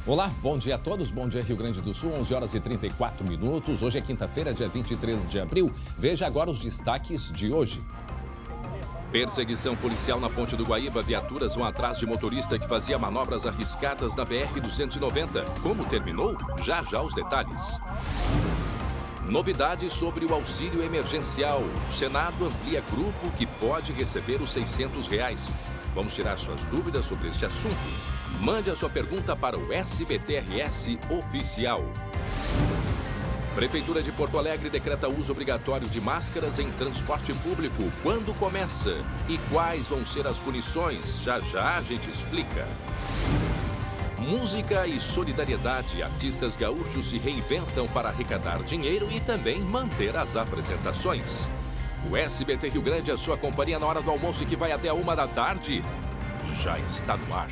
Olá, bom dia a todos, bom dia Rio Grande do Sul, 11 horas e 34 minutos. Hoje é quinta-feira, dia 23 de abril. Veja agora os destaques de hoje. Perseguição policial na Ponte do Guaíba. Viaturas vão atrás de motorista que fazia manobras arriscadas na BR-290. Como terminou? Já os detalhes. Novidades sobre o auxílio emergencial. O Senado amplia grupo que pode receber os R$600. Vamos tirar suas dúvidas sobre este assunto? Mande a sua pergunta para o SBT-RS Oficial. Prefeitura de Porto Alegre decreta uso obrigatório de máscaras em transporte público. Quando começa? E quais vão ser as punições? Já a gente explica. Música e solidariedade. Artistas gaúchos se reinventam para arrecadar dinheiro e também manter as apresentações. O SBT Rio Grande, a sua companhia na hora do almoço e que vai até a 1 da tarde, já está no ar.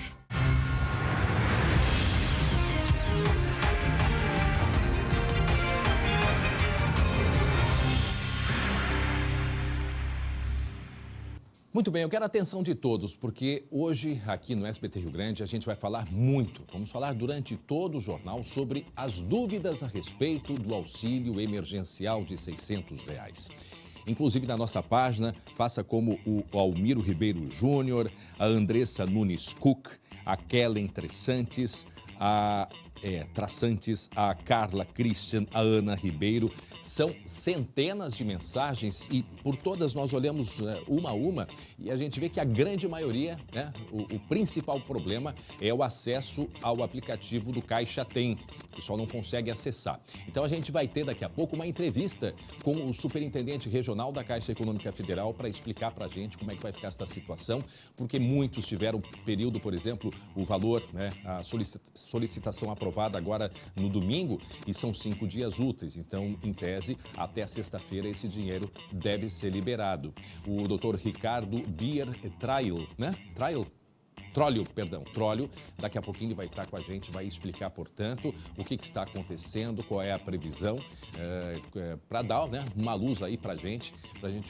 Muito bem, eu quero a atenção de todos, porque hoje, aqui no SBT Rio Grande, a gente vai falar muito, vamos falar durante todo o jornal sobre as dúvidas a respeito do auxílio emergencial de R$600. Inclusive na nossa página, faça como o Almiro Ribeiro Júnior, a Andressa Nunes Cook, a Kellen Traçantes, a Carla Christian, a Ana Ribeiro. São centenas de mensagens e por todas nós olhamos uma a uma e a gente vê que a grande maioria, o principal problema é o acesso ao aplicativo do Caixa Tem. O pessoal não consegue acessar. Então a gente vai ter daqui a pouco uma entrevista com o superintendente regional da Caixa Econômica Federal para explicar para a gente como é que vai ficar essa situação, porque muitos tiveram período, por exemplo, o valor, a solicitação aprovada agora no domingo e são 5 dias úteis. Então, em tese, até sexta-feira esse dinheiro deve ser liberado. O doutor Ricardo Bier Trolio, daqui a pouquinho ele vai estar com a gente, vai explicar, portanto, o que está acontecendo, qual é a previsão, para dar uma luz aí para a gente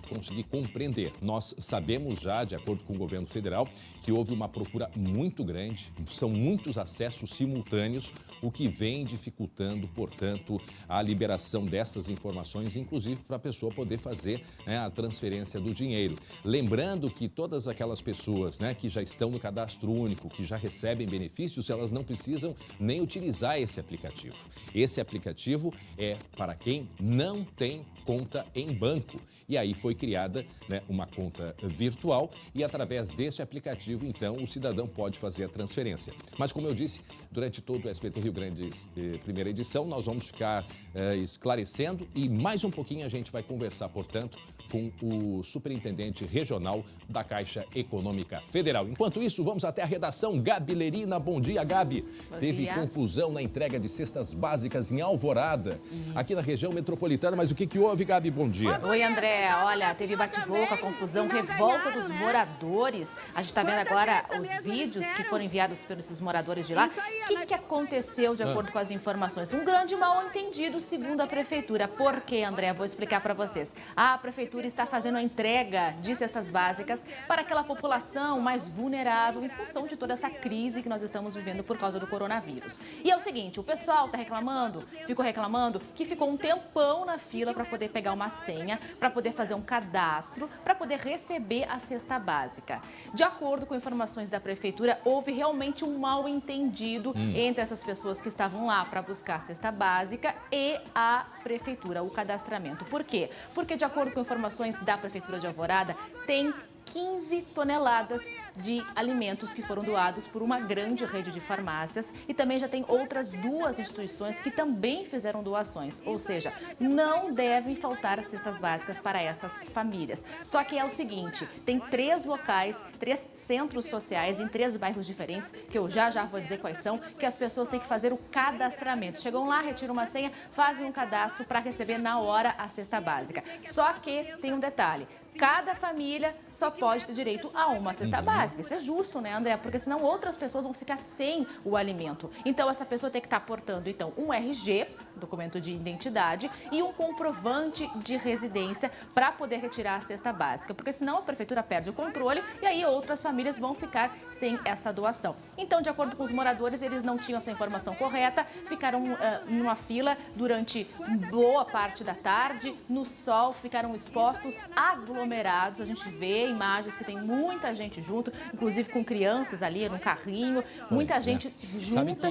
conseguir compreender. Nós sabemos já, de acordo com o governo federal, que houve uma procura muito grande, são muitos acessos simultâneos, o que vem dificultando, portanto, a liberação dessas informações, inclusive para a pessoa poder fazer a transferência do dinheiro. Lembrando que todas aquelas pessoas que já estão no cadastro único, que já recebem benefícios, elas não precisam nem utilizar esse aplicativo. Esse aplicativo é para quem não tem conta em banco. E aí foi criada uma conta virtual e através desse aplicativo, então, o cidadão pode fazer a transferência. Mas como eu disse, durante todo o SBT Rio Grande primeira edição, nós vamos ficar esclarecendo e mais um pouquinho a gente vai conversar, portanto, com o superintendente regional da Caixa Econômica Federal. Enquanto isso, vamos até a redação. Gabi Lerina, bom dia, Gabi. Teve confusão na entrega de cestas básicas em Alvorada, aqui na região metropolitana. Mas o que houve, Gabi? Bom dia. Oi, André. Olha, teve bate-boca, confusão, revolta dos moradores. A gente está vendo agora os vídeos que foram enviados pelos moradores de lá. O que aconteceu, de acordo com as informações? Um grande mal-entendido, segundo a prefeitura. Por quê, André? Vou explicar para vocês. A prefeitura está fazendo a entrega de cestas básicas para aquela população mais vulnerável em função de toda essa crise que nós estamos vivendo por causa do coronavírus. E é o seguinte, o pessoal ficou reclamando que ficou um tempão na fila para poder pegar uma senha, para poder fazer um cadastro, para poder receber a cesta básica. De acordo com informações da prefeitura, houve realmente um mal-entendido entre essas pessoas que estavam lá para buscar a cesta básica e a prefeitura, o cadastramento. Por quê? Porque, de acordo com informações da Prefeitura de Alvorada, tem 15 toneladas de alimentos que foram doados por uma grande rede de farmácias e também já tem outras 2 instituições que também fizeram doações, ou seja, não devem faltar as cestas básicas para essas famílias. Só que é o seguinte, tem 3 locais, 3 centros sociais em 3 bairros diferentes, que eu já vou dizer quais são, que as pessoas têm que fazer o cadastramento. Chegam lá, retiram uma senha, fazem um cadastro para receber na hora a cesta básica. Só que tem um detalhe, cada família só pode ter direito a uma cesta básica. básica. Isso é justo, né, André? Porque senão outras pessoas vão ficar sem o alimento. Então, essa pessoa tem que estar portando, então, um RG, documento de identidade, e um comprovante de residência para poder retirar a cesta básica. Porque senão a prefeitura perde o controle e aí outras famílias vão ficar sem essa doação. Então, de acordo com os moradores, eles não tinham essa informação correta, ficaram numa fila durante boa parte da tarde, no sol, ficaram expostos, aglomerados. A gente vê imagens que tem muita gente junto, inclusive com crianças ali no carrinho, muita gente junta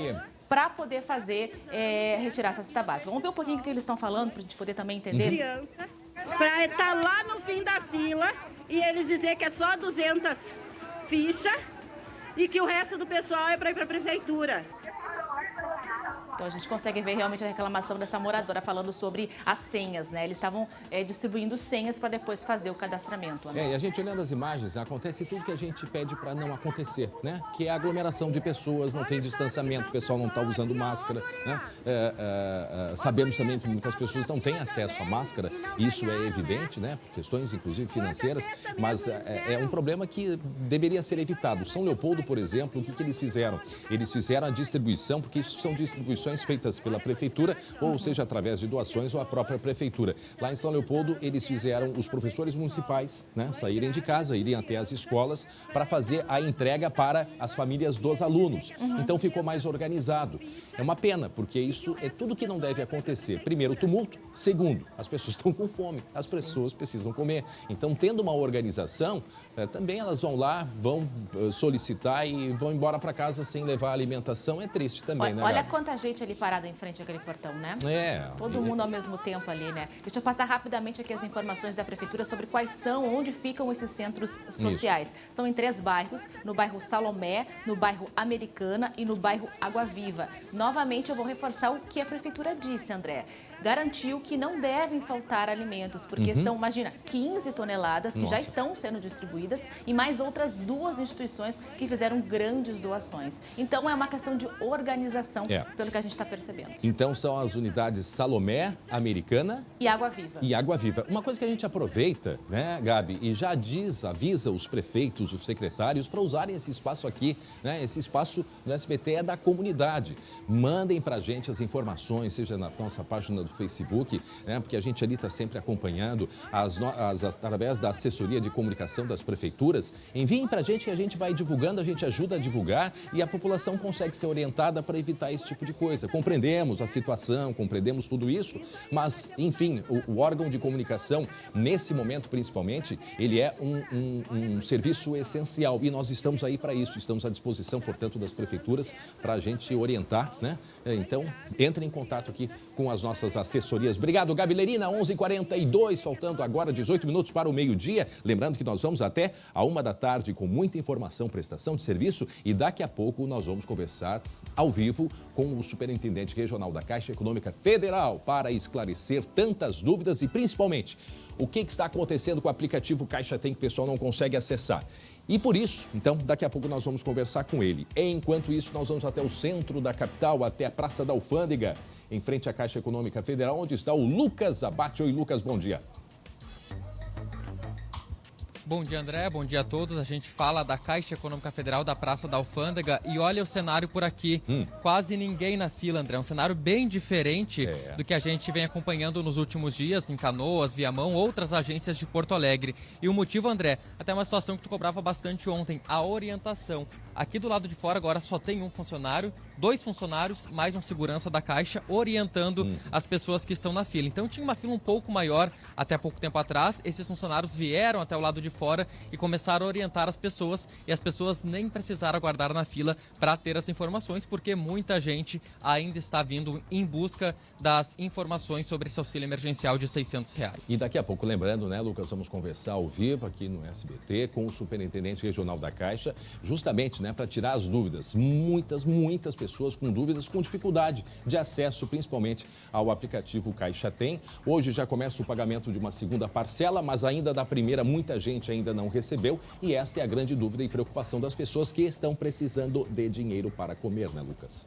para poder fazer, retirar essa cesta básica. Vamos ver um pouquinho o que eles estão falando para a gente poder também entender? Criança, para estar lá no fim da fila e eles dizer que é só 200 fichas e que o resto do pessoal é para ir para a prefeitura. Então a gente consegue ver realmente a reclamação dessa moradora falando sobre as senhas, né? Eles estavam distribuindo senhas para depois fazer o cadastramento. Né? E a gente olhando as imagens, acontece tudo que a gente pede para não acontecer, né? Que é a aglomeração de pessoas, não tem distanciamento, o pessoal não está usando máscara, né? Sabemos também que muitas pessoas não têm acesso à máscara, isso é evidente, né? Por questões, inclusive, financeiras, mas é um problema que deveria ser evitado. São Leopoldo, por exemplo, o que eles fizeram? Eles fizeram a distribuição, porque isso são distribuições feitas pela prefeitura, ou seja, através de doações ou a própria prefeitura. Lá em São Leopoldo, eles fizeram os professores municipais, né, saírem de casa, irem até as escolas para fazer a entrega para as famílias dos alunos. Então ficou mais organizado. É uma pena, porque isso é tudo que não deve acontecer. Primeiro, o tumulto. Segundo, as pessoas estão com fome, as pessoas precisam comer. Então, tendo uma organização, também elas vão lá, vão solicitar e vão embora para casa sem levar alimentação. É triste também, né, Olha Gabi? quanta gente ali parada em frente àquele portão, né? Todo E mundo ao mesmo tempo ali, né? Deixa eu passar rapidamente aqui as informações da prefeitura sobre quais são, onde ficam esses centros sociais. Isso. São em 3 bairros, no bairro Salomé, no bairro Americana e no bairro Água Viva. Novamente, eu vou reforçar o que a prefeitura disse, André. Garantiu que não devem faltar alimentos, porque são, imagina, 15 toneladas que já estão sendo distribuídas e mais outras 2 instituições que fizeram grandes doações. Então, é uma questão de organização, pelo que a gente está percebendo. Então, são as unidades Salomé, Americana e Água Viva. E Água Viva. Uma coisa que a gente aproveita, né, Gabi, e já avisa os prefeitos, os secretários, para usarem esse espaço aqui, né? Esse espaço do SBT é da comunidade. Mandem para a gente as informações, seja na nossa página do Facebook, né, porque a gente ali está sempre acompanhando através da assessoria de comunicação das prefeituras. Enviem para a gente que a gente vai divulgando, a gente ajuda a divulgar e a população consegue ser orientada para evitar esse tipo de coisa. Compreendemos a situação, compreendemos tudo isso, mas, enfim, o órgão de comunicação, nesse momento principalmente, ele é um serviço essencial e nós estamos aí para isso, estamos à disposição, portanto, das prefeituras para a gente orientar, né? Então, entre em contato aqui com as nossas assessorias. Obrigado, Gabi Lerina, 11h42, faltando agora 18 minutos para o meio-dia. Lembrando que nós vamos até a 1 da tarde com muita informação, prestação de serviço e daqui a pouco nós vamos conversar ao vivo com o superintendente regional da Caixa Econômica Federal para esclarecer tantas dúvidas e principalmente o que está acontecendo com o aplicativo Caixa Tem que o pessoal não consegue acessar. E por isso, então, daqui a pouco nós vamos conversar com ele. Enquanto isso, nós vamos até o centro da capital, até a Praça da Alfândega, em frente à Caixa Econômica Federal, onde está o Lucas Abate. Oi, Lucas, bom dia. Bom dia, André. Bom dia a todos. A gente fala da Caixa Econômica Federal, da Praça da Alfândega. E olha o cenário por aqui. Quase ninguém na fila, André. Um cenário bem diferente do que a gente vem acompanhando nos últimos dias em Canoas, Viamão, outras agências de Porto Alegre. E o motivo, André, até uma situação que tu cobrava bastante ontem, a orientação. Aqui do lado de fora agora só tem um funcionário, 2 funcionários, mais um segurança da Caixa orientando as pessoas que estão na fila. Então tinha uma fila um pouco maior até pouco tempo atrás. Esses funcionários vieram até o lado de fora e começaram a orientar as pessoas. E as pessoas nem precisaram aguardar na fila para ter as informações, porque muita gente ainda está vindo em busca das informações sobre esse auxílio emergencial de R$600. E daqui a pouco, lembrando, né, Lucas, vamos conversar ao vivo aqui no SBT com o superintendente regional da Caixa, justamente, né, para tirar as dúvidas. Muitas pessoas com dúvidas, com dificuldade de acesso, principalmente ao aplicativo Caixa Tem. Hoje já começa o pagamento de uma segunda parcela, mas ainda da primeira muita gente ainda não recebeu. E essa é a grande dúvida e preocupação das pessoas que estão precisando de dinheiro para comer, né, Lucas?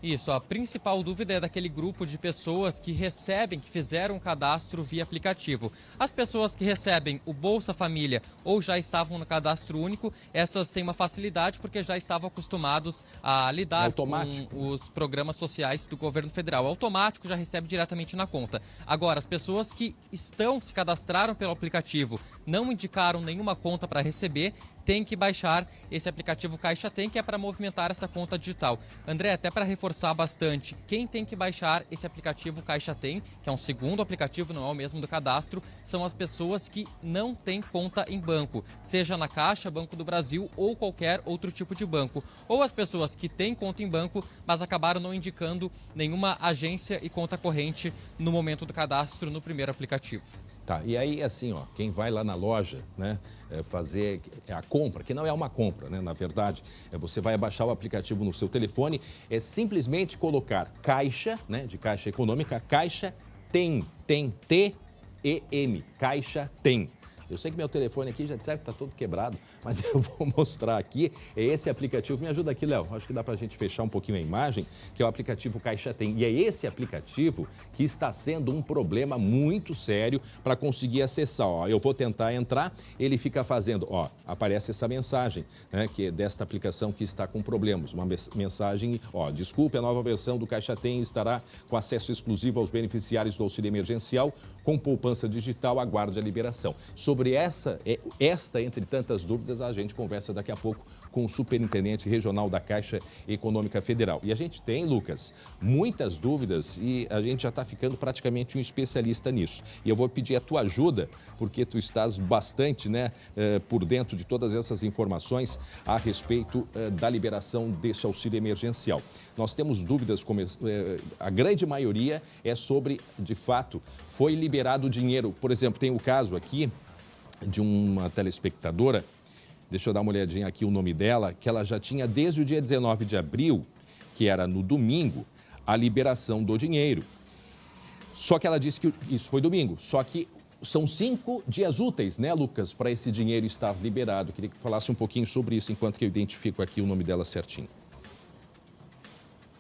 Isso, a principal dúvida é daquele grupo de pessoas que recebem, que fizeram o cadastro via aplicativo. As pessoas que recebem o Bolsa Família ou já estavam no cadastro único, essas têm uma facilidade porque já estavam acostumados a lidar com os programas sociais do governo federal. Automático, já recebe diretamente na conta. Agora, as pessoas que se cadastraram pelo aplicativo, não indicaram nenhuma conta para receber, tem que baixar esse aplicativo Caixa Tem, que é para movimentar essa conta digital. André, até para reforçar bastante, quem tem que baixar esse aplicativo Caixa Tem, que é um segundo aplicativo, não é o mesmo do cadastro, são as pessoas que não têm conta em banco, seja na Caixa, Banco do Brasil ou qualquer outro tipo de banco. Ou as pessoas que têm conta em banco, mas acabaram não indicando nenhuma agência e conta corrente no momento do cadastro no primeiro aplicativo. Tá, e aí assim, ó, quem vai lá na loja, né, fazer a compra, que não é uma compra, né, na verdade, você vai baixar o aplicativo no seu telefone, é simplesmente colocar Caixa, né, de Caixa Econômica, Caixa Tem, T-E-M, Caixa Tem. Eu sei que meu telefone aqui já disseram que está todo quebrado, mas eu vou mostrar aqui. É esse aplicativo. Me ajuda aqui, Léo. Acho que dá para a gente fechar um pouquinho a imagem, que é o aplicativo Caixa Tem. E é esse aplicativo que está sendo um problema muito sério para conseguir acessar. Ó, eu vou tentar entrar, ele fica fazendo, ó, aparece essa mensagem, né, que é desta aplicação que está com problemas. Uma mensagem, ó, desculpe, a nova versão do Caixa Tem estará com acesso exclusivo aos beneficiários do auxílio emergencial, com poupança digital, aguarde a liberação. Sobre esta, entre tantas dúvidas, a gente conversa daqui a pouco com o superintendente regional da Caixa Econômica Federal. E a gente tem, Lucas, muitas dúvidas e a gente já está ficando praticamente um especialista nisso. E eu vou pedir a tua ajuda, porque tu estás bastante, né, por dentro de todas essas informações a respeito da liberação deste auxílio emergencial. Nós temos dúvidas, a grande maioria é sobre, de fato, foi liberado o dinheiro. Por exemplo, tem o caso aqui de uma telespectadora, deixa eu dar uma olhadinha aqui o nome dela, que ela já tinha desde o dia 19 de abril, que era no domingo, a liberação do dinheiro. Só que ela disse que isso foi domingo, só que são 5 dias úteis, né, Lucas, para esse dinheiro estar liberado. Queria que tu falasse um pouquinho sobre isso, enquanto que eu identifico aqui o nome dela certinho.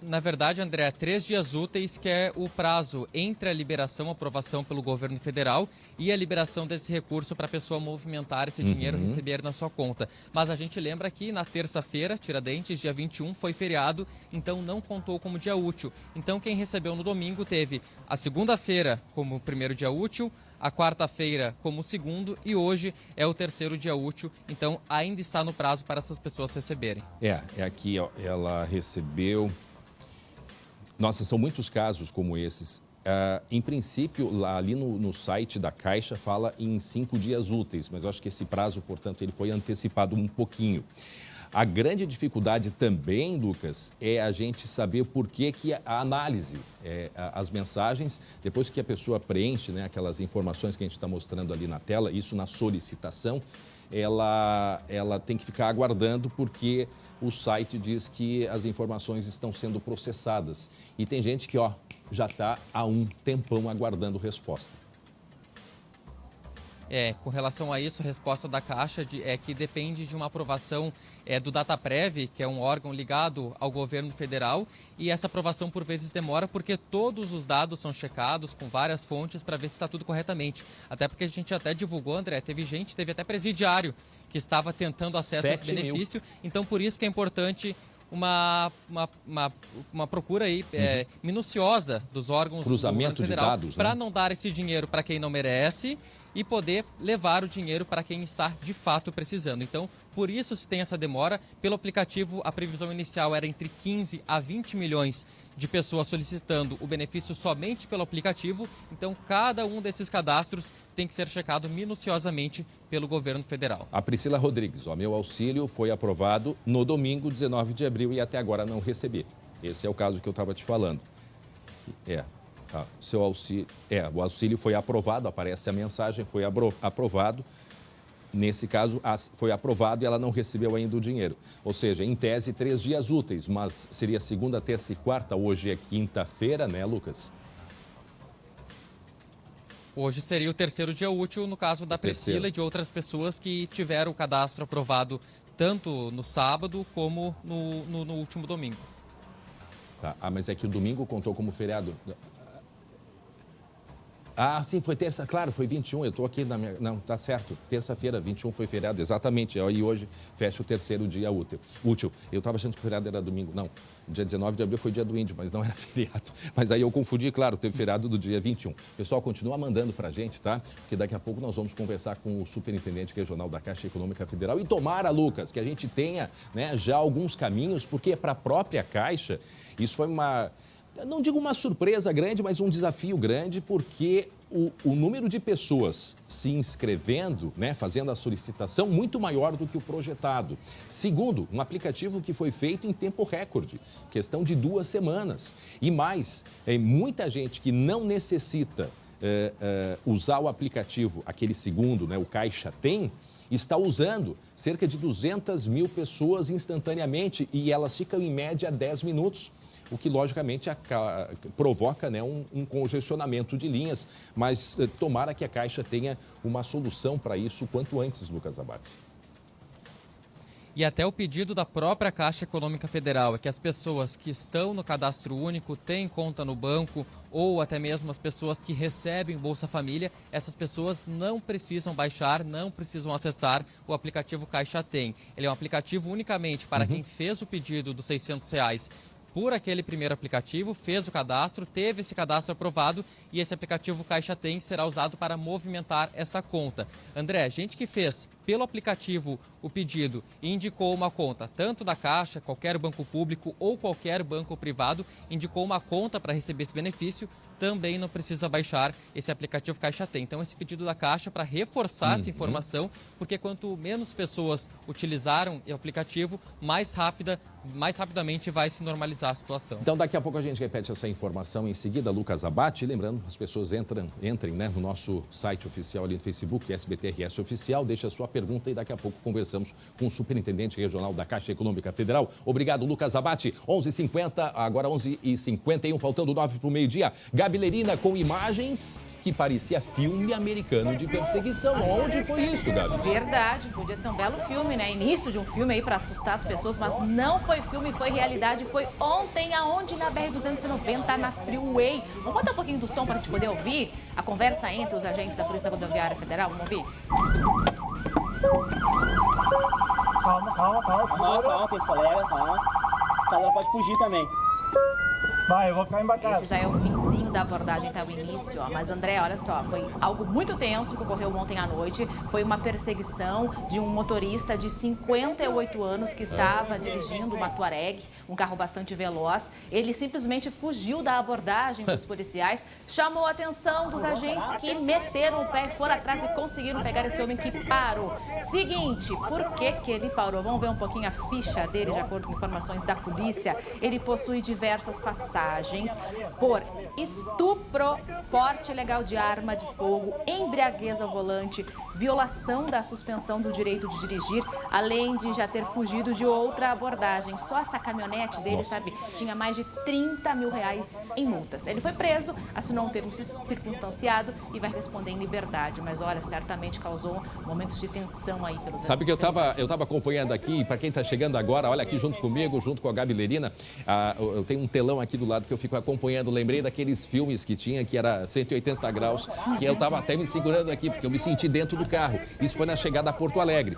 Na verdade, André, 3 dias úteis, que é o prazo entre a liberação, a aprovação pelo governo federal e a liberação desse recurso para a pessoa movimentar esse dinheiro e receber na sua conta. Mas a gente lembra que na terça-feira, Tiradentes, dia 21, foi feriado, então não contou como dia útil. Então quem recebeu no domingo teve a segunda-feira como primeiro dia útil, a quarta-feira como segundo e hoje é o terceiro dia útil, então ainda está no prazo para essas pessoas receberem. É aqui, ó, ela recebeu... Nossa, são muitos casos como esses. Em princípio, lá ali no site da Caixa fala em 5 dias úteis, mas eu acho que esse prazo, portanto, ele foi antecipado um pouquinho. A grande dificuldade também, Lucas, é a gente saber por que a análise, as mensagens, depois que a pessoa preenche, né, aquelas informações que a gente está mostrando ali na tela, isso na solicitação, ela tem que ficar aguardando porque o site diz que as informações estão sendo processadas. E tem gente que, ó, já está há um tempão aguardando resposta. Com relação a isso, a resposta da Caixa é que depende de uma aprovação do Dataprev, que é um órgão ligado ao governo federal, e essa aprovação por vezes demora porque todos os dados são checados com várias fontes para ver se está tudo corretamente. Até porque a gente até divulgou, André, teve até presidiário que estava tentando acesso a esse benefício, então por isso que é importante uma procura aí minuciosa dos órgãos do governo federal, de dados, né, para não dar esse dinheiro para quem não merece e poder levar o dinheiro para quem está de fato precisando. Então, por isso se tem essa demora. Pelo aplicativo, a previsão inicial era entre 15 a 20 milhões de pessoas solicitando o benefício somente pelo aplicativo. Então, cada um desses cadastros tem que ser checado minuciosamente pelo governo federal. A Priscila Rodrigues, ó, meu auxílio foi aprovado no domingo, 19 de abril, e até agora não recebi. Esse é o caso que eu estava te falando. Seu auxílio, o auxílio foi aprovado, aparece a mensagem, foi aprovado. Nesse caso, foi aprovado e ela não recebeu ainda o dinheiro. Ou seja, em tese, 3 dias úteis, mas seria segunda, terça e quarta, hoje é quinta-feira, né, Lucas? Hoje seria o terceiro dia útil, no caso da Priscila e de outras pessoas que tiveram o cadastro aprovado tanto no sábado como no último domingo. Tá. Ah, mas é que o domingo contou como feriado. Ah, sim, foi terça, claro, foi 21, eu estou aqui na minha... Não, tá certo, terça-feira, 21 foi feriado, exatamente, e hoje fecha o terceiro dia útil. Eu estava achando que o feriado era domingo, não, dia 19 de abril foi dia do índio, mas não era feriado. Mas aí eu confundi, claro, teve feriado do dia 21. Pessoal, continua mandando pra gente, tá? Porque daqui a pouco nós vamos conversar com o superintendente regional da Caixa Econômica Federal e tomara, Lucas, que a gente tenha, né, já alguns caminhos, porque para a própria Caixa, isso foi uma... Não digo uma surpresa grande, mas um desafio grande, porque o número de pessoas se inscrevendo, né, fazendo a solicitação, muito maior do que o projetado. Segundo, um aplicativo que foi feito em tempo recorde, questão de 2 semanas. E mais, muita gente que não necessita usar o aplicativo, aquele segundo, né, o Caixa Tem, está usando cerca de 200 mil pessoas instantaneamente e elas ficam em média 10 minutos. O que, logicamente, provoca, né, um congestionamento de linhas, mas tomara que a Caixa tenha uma solução para isso quanto antes, Lucas Abate. E até o pedido da própria Caixa Econômica Federal é que as pessoas que estão no cadastro único, têm conta no banco ou até mesmo as pessoas que recebem Bolsa Família, essas pessoas não precisam baixar, não precisam acessar o aplicativo Caixa Tem. Ele é um aplicativo unicamente para quem fez o pedido dos R$600 por aquele primeiro aplicativo, fez o cadastro, teve esse cadastro aprovado e esse aplicativo Caixa Tem será usado para movimentar essa conta. André, gente que fez pelo aplicativo o pedido e indicou uma conta, tanto da Caixa, qualquer banco público ou qualquer banco privado, indicou uma conta para receber esse benefício, também não precisa baixar esse aplicativo Caixa Tem. Então, esse pedido da Caixa para reforçar essa informação, porque quanto menos pessoas utilizaram o aplicativo, mais rapidamente vai se normalizar a situação. Então, daqui a pouco a gente repete essa informação em seguida, Lucas Abate. Lembrando, as pessoas entrem, né, no nosso site oficial ali no Facebook, SBT-RS Oficial, deixa a sua pergunta e daqui a pouco conversamos com o superintendente regional da Caixa Econômica Federal. Obrigado, Lucas Abate. 11h50, agora 11h51, faltando 9 para o meio-dia. Gabilerina com imagens que parecia filme americano de perseguição. Onde foi isso, Gabi? Verdade, podia ser um belo filme, né? Início de um filme aí para assustar as pessoas, mas não foi filme, foi realidade. Foi ontem, aonde? Na BR-290, na Freeway. Vamos botar um pouquinho do som para a gente poder ouvir a conversa entre os agentes da Polícia Rodoviária Federal? Vamos ouvir? Calma, que esse colega, calma. Ela pode fugir também. Vai, eu vou ficar embarcado. Esse já é o finzinho da abordagem até o início, ó. Mas, André, olha só, foi algo muito tenso que ocorreu ontem à noite. Foi uma perseguição de um motorista de 58 anos que estava dirigindo uma Touareg, um carro bastante veloz. Ele simplesmente fugiu da abordagem dos policiais, chamou a atenção dos agentes que meteram o pé e foram atrás e conseguiram pegar esse homem que parou. Seguinte, por que ele parou? Vamos ver um pouquinho a ficha dele, de acordo com informações da polícia. Ele possui diversas passagens por estupro, porte ilegal de arma de fogo, embriaguez ao volante, violação da suspensão do direito de dirigir, além de já ter fugido de outra abordagem. Só essa caminhonete dele, sabe, tinha mais de R$30 mil em multas. Ele foi preso, assinou um termo circunstanciado e vai responder em liberdade. Mas olha, certamente causou momentos de tensão aí pelos... Sabe que eu tava acompanhando aqui, para quem está chegando agora, olha aqui junto comigo, junto com a Gabi Lerina, eu tenho um telão aqui do lado que eu fico acompanhando. Lembrei daqueles filmes que tinha, que era 180 graus, que eu estava até me segurando aqui, porque eu me senti dentro do carro. Isso foi na chegada a Porto Alegre.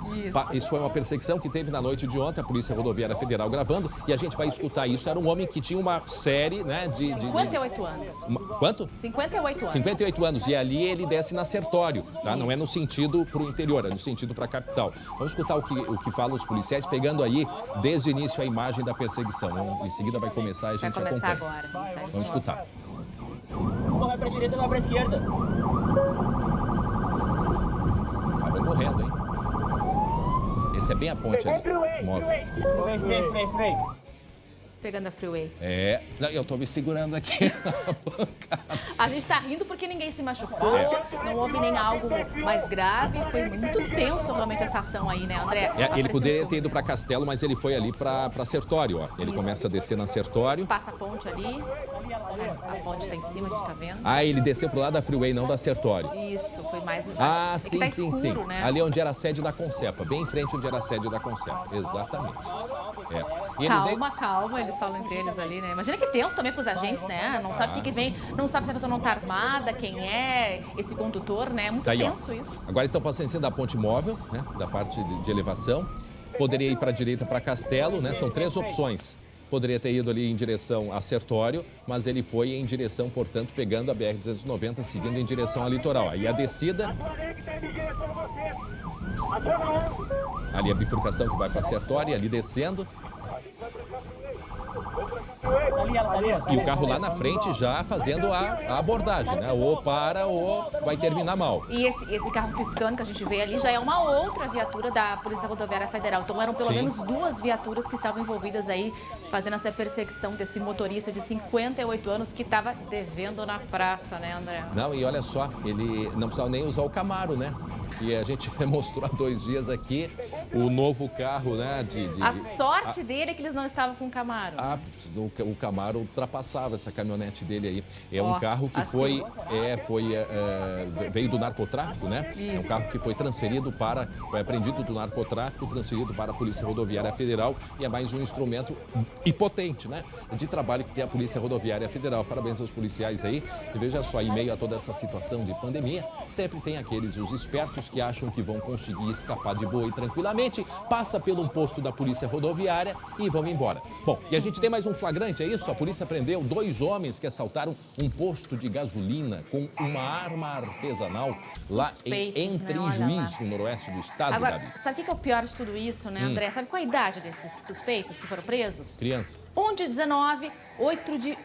Isso foi uma perseguição que teve na noite de ontem, a Polícia Rodoviária Federal gravando, e a gente vai escutar isso. Era um homem que tinha uma série, né, de 58 anos. Quanto? 58 anos. 58 anos. E ali ele desce na Sertório, tá? Não é no sentido para o interior, é no sentido para a capital. Vamos escutar o que falam os policiais, pegando aí desde o início a imagem da perseguição. Em seguida vai começar e a gente acompanha. Vai começar agora. Vamos escutar. Uma vai para a direita, uma vai para a esquerda. Estavam correndo, hein? Esse é bem a ponte ali, móvel. Freio. Pegando a Freeway. Eu tô me segurando aqui na bancada. A gente tá rindo porque ninguém se machucou, não houve nem algo mais grave. Foi muito tenso realmente essa ação aí, né, André? Ele poderia ter ido para Castelo, mas ele foi ali para Sertório, ó. Ele começa a descer na Sertório. Passa a ponte ali, a ponte tá em cima, a gente tá vendo. Ele desceu pro lado da Freeway, não da Sertório. Isso, foi mais embaixo. Sim, tá sim. escuro, né? Ali onde era a sede da Concepa, bem em frente onde era a sede da Concepa, exatamente. E Calma, eles falam entre eles ali, né? Imagina que tenso também pros agentes, né? Não sabe o que vem, não sabe se a pessoa não tá armada, quem é esse condutor, né? É muito tenso isso. Agora estão passando em cima da ponte móvel, né? Da parte de elevação. Poderia ir para a direita para Castelo, né? São 3 opções. Poderia ter ido ali em direção a Sertório, mas ele foi em direção, portanto, pegando a BR-290, seguindo em direção ao litoral. Aí a descida... Ali a bifurcação que vai para Sertório, ali descendo. E o carro lá na frente já fazendo a abordagem, né? Ou para ou vai terminar mal. E esse carro piscando que a gente vê ali já é uma outra viatura da Polícia Rodoviária Federal. Então eram pelo menos 2 viaturas que estavam envolvidas aí fazendo essa perseguição desse motorista de 58 anos que estava devendo na praça, né, André? Não, e olha só, ele não precisava nem usar o Camaro, né? Que a gente mostrou há 2 dias aqui o novo carro, né? A sorte dele é que eles não estavam com o Camaro. O Camaro ultrapassava essa caminhonete dele aí. É um carro que veio do narcotráfico, né? Isso. É um carro que foi apreendido do narcotráfico, transferido para a Polícia Rodoviária Federal e é mais um instrumento potente, né? De trabalho que tem a Polícia Rodoviária Federal. Parabéns aos policiais aí. E veja só, em meio a toda essa situação de pandemia, sempre tem os espertos que acham que vão conseguir escapar de boa e tranquilamente, passa pelo um posto da Polícia Rodoviária e vão embora. Bom, e a gente tem mais um flagrante, é isso? A polícia prendeu 2 homens que assaltaram um posto de gasolina com uma arma artesanal lá em Entre Juiz, no noroeste do estado, Agora, Gabi. sabe o que é o pior de tudo isso, né, André? Sabe qual a idade desses suspeitos que foram presos? Crianças. Um de 19, outro de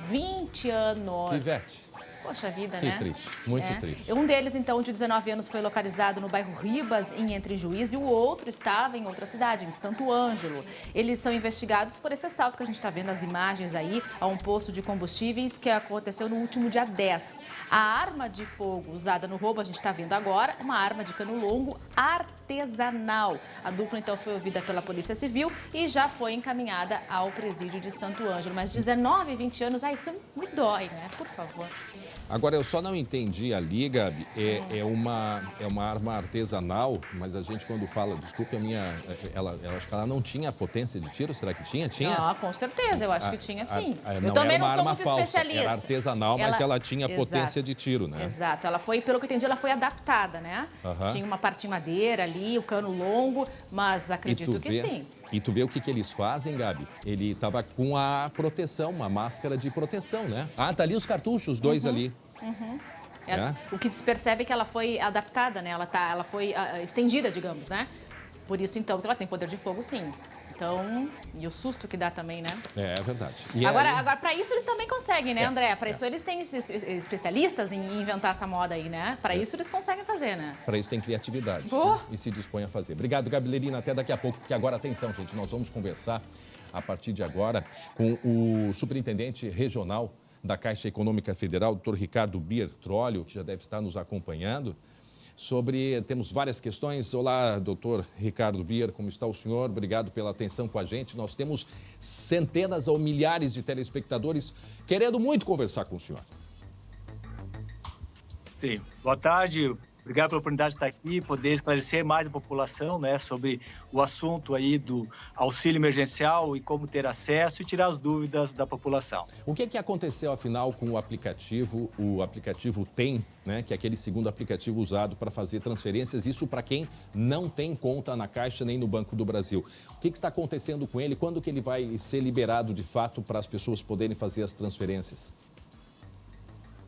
20 anos. Pivete. Poxa vida, que né? Triste, muito triste. Um deles, então, de 19 anos, foi localizado no bairro Ribas, em Entre Juiz, e o outro estava em outra cidade, em Santo Ângelo. Eles são investigados por esse assalto que a gente está vendo as imagens aí, a um posto de combustíveis que aconteceu no último dia 10. A arma de fogo usada no roubo, a gente está vendo agora, uma arma de cano longo artesanal. A dupla, então, foi ouvida pela Polícia Civil e já foi encaminhada ao presídio de Santo Ângelo. Mas 19 e 20 anos, isso me dói, né? Por favor. Agora, eu só não entendi ali, Gabi, é uma arma artesanal, mas a gente quando fala, desculpe a minha, eu acho que ela não tinha potência de tiro, será que tinha? Tinha? Ah, com certeza, eu acho que tinha sim. Não, eu também era uma não sou arma muito falsa, especialista. era artesanal, mas ela tinha potência de tiro, né? Exato, ela foi, pelo que eu entendi, ela foi adaptada, né? Tinha uma parte de madeira ali, o cano longo, mas acredito que sim. E tu vê o que eles fazem, Gabi? Ele estava com a proteção, uma máscara de proteção, né? Ah, tá ali os cartuchos, 2 ali. O que se percebe é que ela foi adaptada, né? Ela foi estendida, digamos, né? Por isso, então, que ela tem poder de fogo, sim. Então, e o susto que dá também, né? É verdade. Agora para isso eles também conseguem, né, André? Para isso eles têm especialistas em inventar essa moda aí, né? Para isso eles conseguem fazer, né? Para isso tem criatividade, né? E se dispõe a fazer. Obrigado, Gabi Lerina. Até daqui a pouco, porque agora, atenção, gente, nós vamos conversar a partir de agora com o superintendente regional da Caixa Econômica Federal, Dr. Ricardo Bier Trolio, que já deve estar nos acompanhando. Temos várias questões. Olá, doutor Ricardo Bier, como está o senhor? Obrigado pela atenção com a gente. Nós temos centenas ou milhares de telespectadores querendo muito conversar com o senhor. Sim, boa tarde. Obrigado pela oportunidade de estar aqui e poder esclarecer mais a população, né, sobre o assunto aí do auxílio emergencial e como ter acesso e tirar as dúvidas da população. O que aconteceu, afinal, com o aplicativo TEM, né, que é aquele segundo aplicativo usado para fazer transferências, isso para quem não tem conta na Caixa nem no Banco do Brasil. O que está acontecendo com ele? Quando que ele vai ser liberado, de fato, para as pessoas poderem fazer as transferências?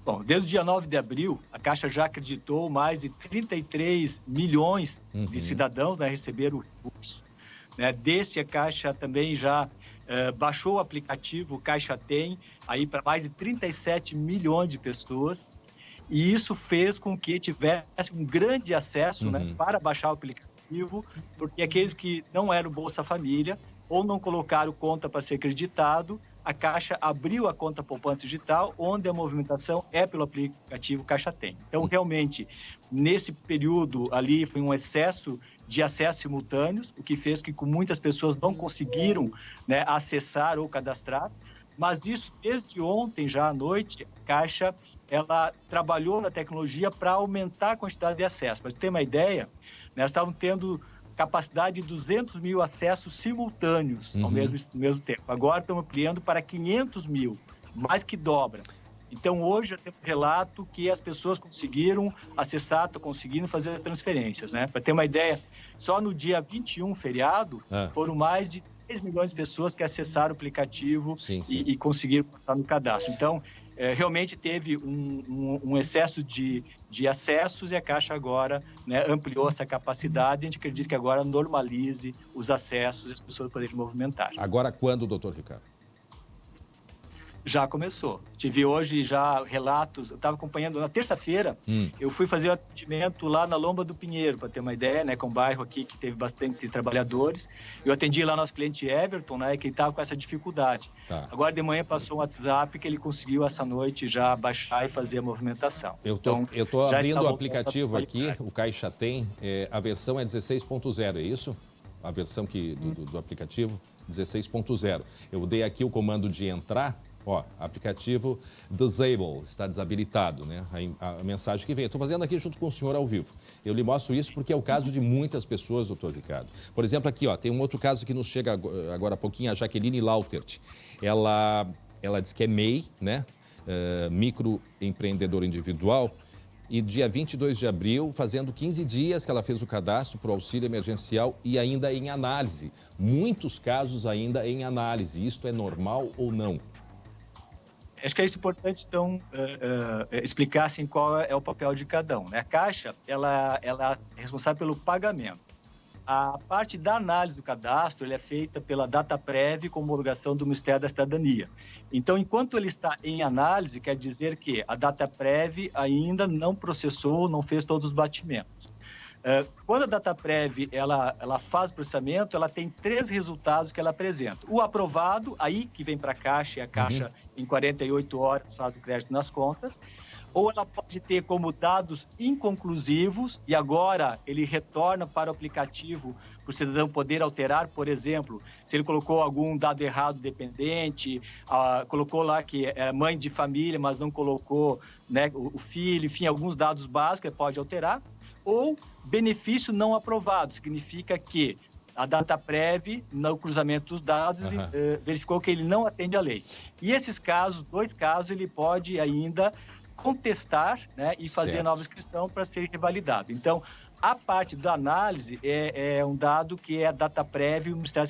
Bom, desde o dia 9 de abril, a Caixa já acreditou mais de 33 milhões de cidadãos, né, receberam o recurso. Né? Desse, a Caixa também já baixou o aplicativo Caixa Tem aí para mais de 37 milhões de pessoas. E isso fez com que tivesse um grande acesso, né, para baixar o aplicativo, porque aqueles que não eram Bolsa Família ou não colocaram conta para ser acreditado, a Caixa abriu a conta poupança digital, onde a movimentação é pelo aplicativo Caixa Tem. Então, realmente, nesse período ali, foi um excesso de acessos simultâneos, o que fez com que muitas pessoas não conseguiram, né, acessar ou cadastrar. Mas isso, desde ontem, já à noite, a Caixa ela trabalhou na tecnologia para aumentar a quantidade de acesso. Para você ter uma ideia, nós estávamos tendo capacidade de 200 mil acessos simultâneos ao mesmo tempo. Agora estamos ampliando para 500 mil, mais que dobra. Então, hoje já temos relato que as pessoas conseguiram acessar, estão conseguindo fazer as transferências, né? Para ter uma ideia, só no dia 21, feriado, foram mais de 3 milhões de pessoas que acessaram o aplicativo e conseguiram passar no cadastro. Então, realmente teve um excesso de acessos e a Caixa agora, né, ampliou essa capacidade. A gente acredita que agora normalize os acessos e as pessoas poderem movimentar. Agora quando, doutor Ricardo? Já começou. Tive hoje já relatos, eu estava acompanhando na terça-feira, eu fui fazer o atendimento lá na Lomba do Pinheiro, para ter uma ideia, né, com um bairro aqui que teve bastante trabalhadores. Eu atendi lá nosso cliente Everton, né, que estava com essa dificuldade. Agora de manhã passou um WhatsApp que ele conseguiu essa noite já baixar e fazer a movimentação. Eu tô abrindo o aplicativo aqui, o Caixa Tem, a versão é 16.0, é isso? A versão do aplicativo 16.0. Eu dei aqui o comando de entrar. Ó, aplicativo Disable, está desabilitado, né? A mensagem que vem. Eu estou fazendo aqui junto com o senhor ao vivo. Eu lhe mostro isso porque é o caso de muitas pessoas, doutor Ricardo. Por exemplo, aqui, ó, tem um outro caso que nos chega agora há pouquinho, a Jaqueline Lautert. Ela diz que é MEI, né? Microempreendedor individual. E dia 22 de abril, fazendo 15 dias que ela fez o cadastro para o auxílio emergencial e ainda em análise. Muitos casos ainda em análise. Isto é normal ou não? Acho que é importante, então, explicar assim, qual é o papel de cada um, né? A Caixa, ela é responsável pelo pagamento. A parte da análise do cadastro ela é feita pela DataPrev com homologação do Ministério da Cidadania. Então, enquanto ele está em análise, quer dizer que a DataPrev ainda não processou, não fez todos os batimentos. Quando a DataPrev ela faz o processamento, ela tem 3 resultados que ela apresenta. O aprovado, aí que vem para a Caixa, e a Caixa em 48 horas faz o crédito nas contas. Ou ela pode ter como dados inconclusivos e agora ele retorna para o aplicativo para o cidadão poder alterar, por exemplo, se ele colocou algum dado errado dependente, colocou lá que é mãe de família, mas não colocou, né, o filho, enfim, alguns dados básicos, ele pode alterar. Ou benefício não aprovado, significa que a DataPrev, no cruzamento dos dados, verificou que ele não atende à lei. E esses casos, 2 casos, ele pode ainda contestar, né, e fazer nova inscrição para ser revalidado. Então, a parte da análise é um dado que é a DataPrev e o Ministério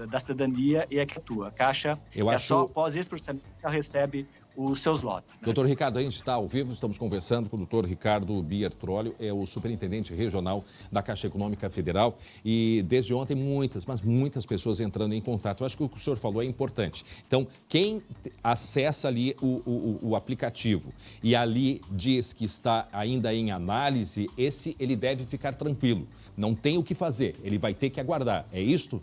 da Cidadania e é que atua. A Caixa só após esse processamento que ela recebe os seus lotes. Né? Doutor Ricardo, a gente está ao vivo, estamos conversando com o doutor Ricardo Biertrolio, é o superintendente regional da Caixa Econômica Federal e desde ontem muitas pessoas entrando em contato. Eu acho que o que o senhor falou é importante. Então, quem acessa ali o aplicativo e ali diz que está ainda em análise, ele deve ficar tranquilo. Não tem o que fazer, ele vai ter que aguardar. É isto?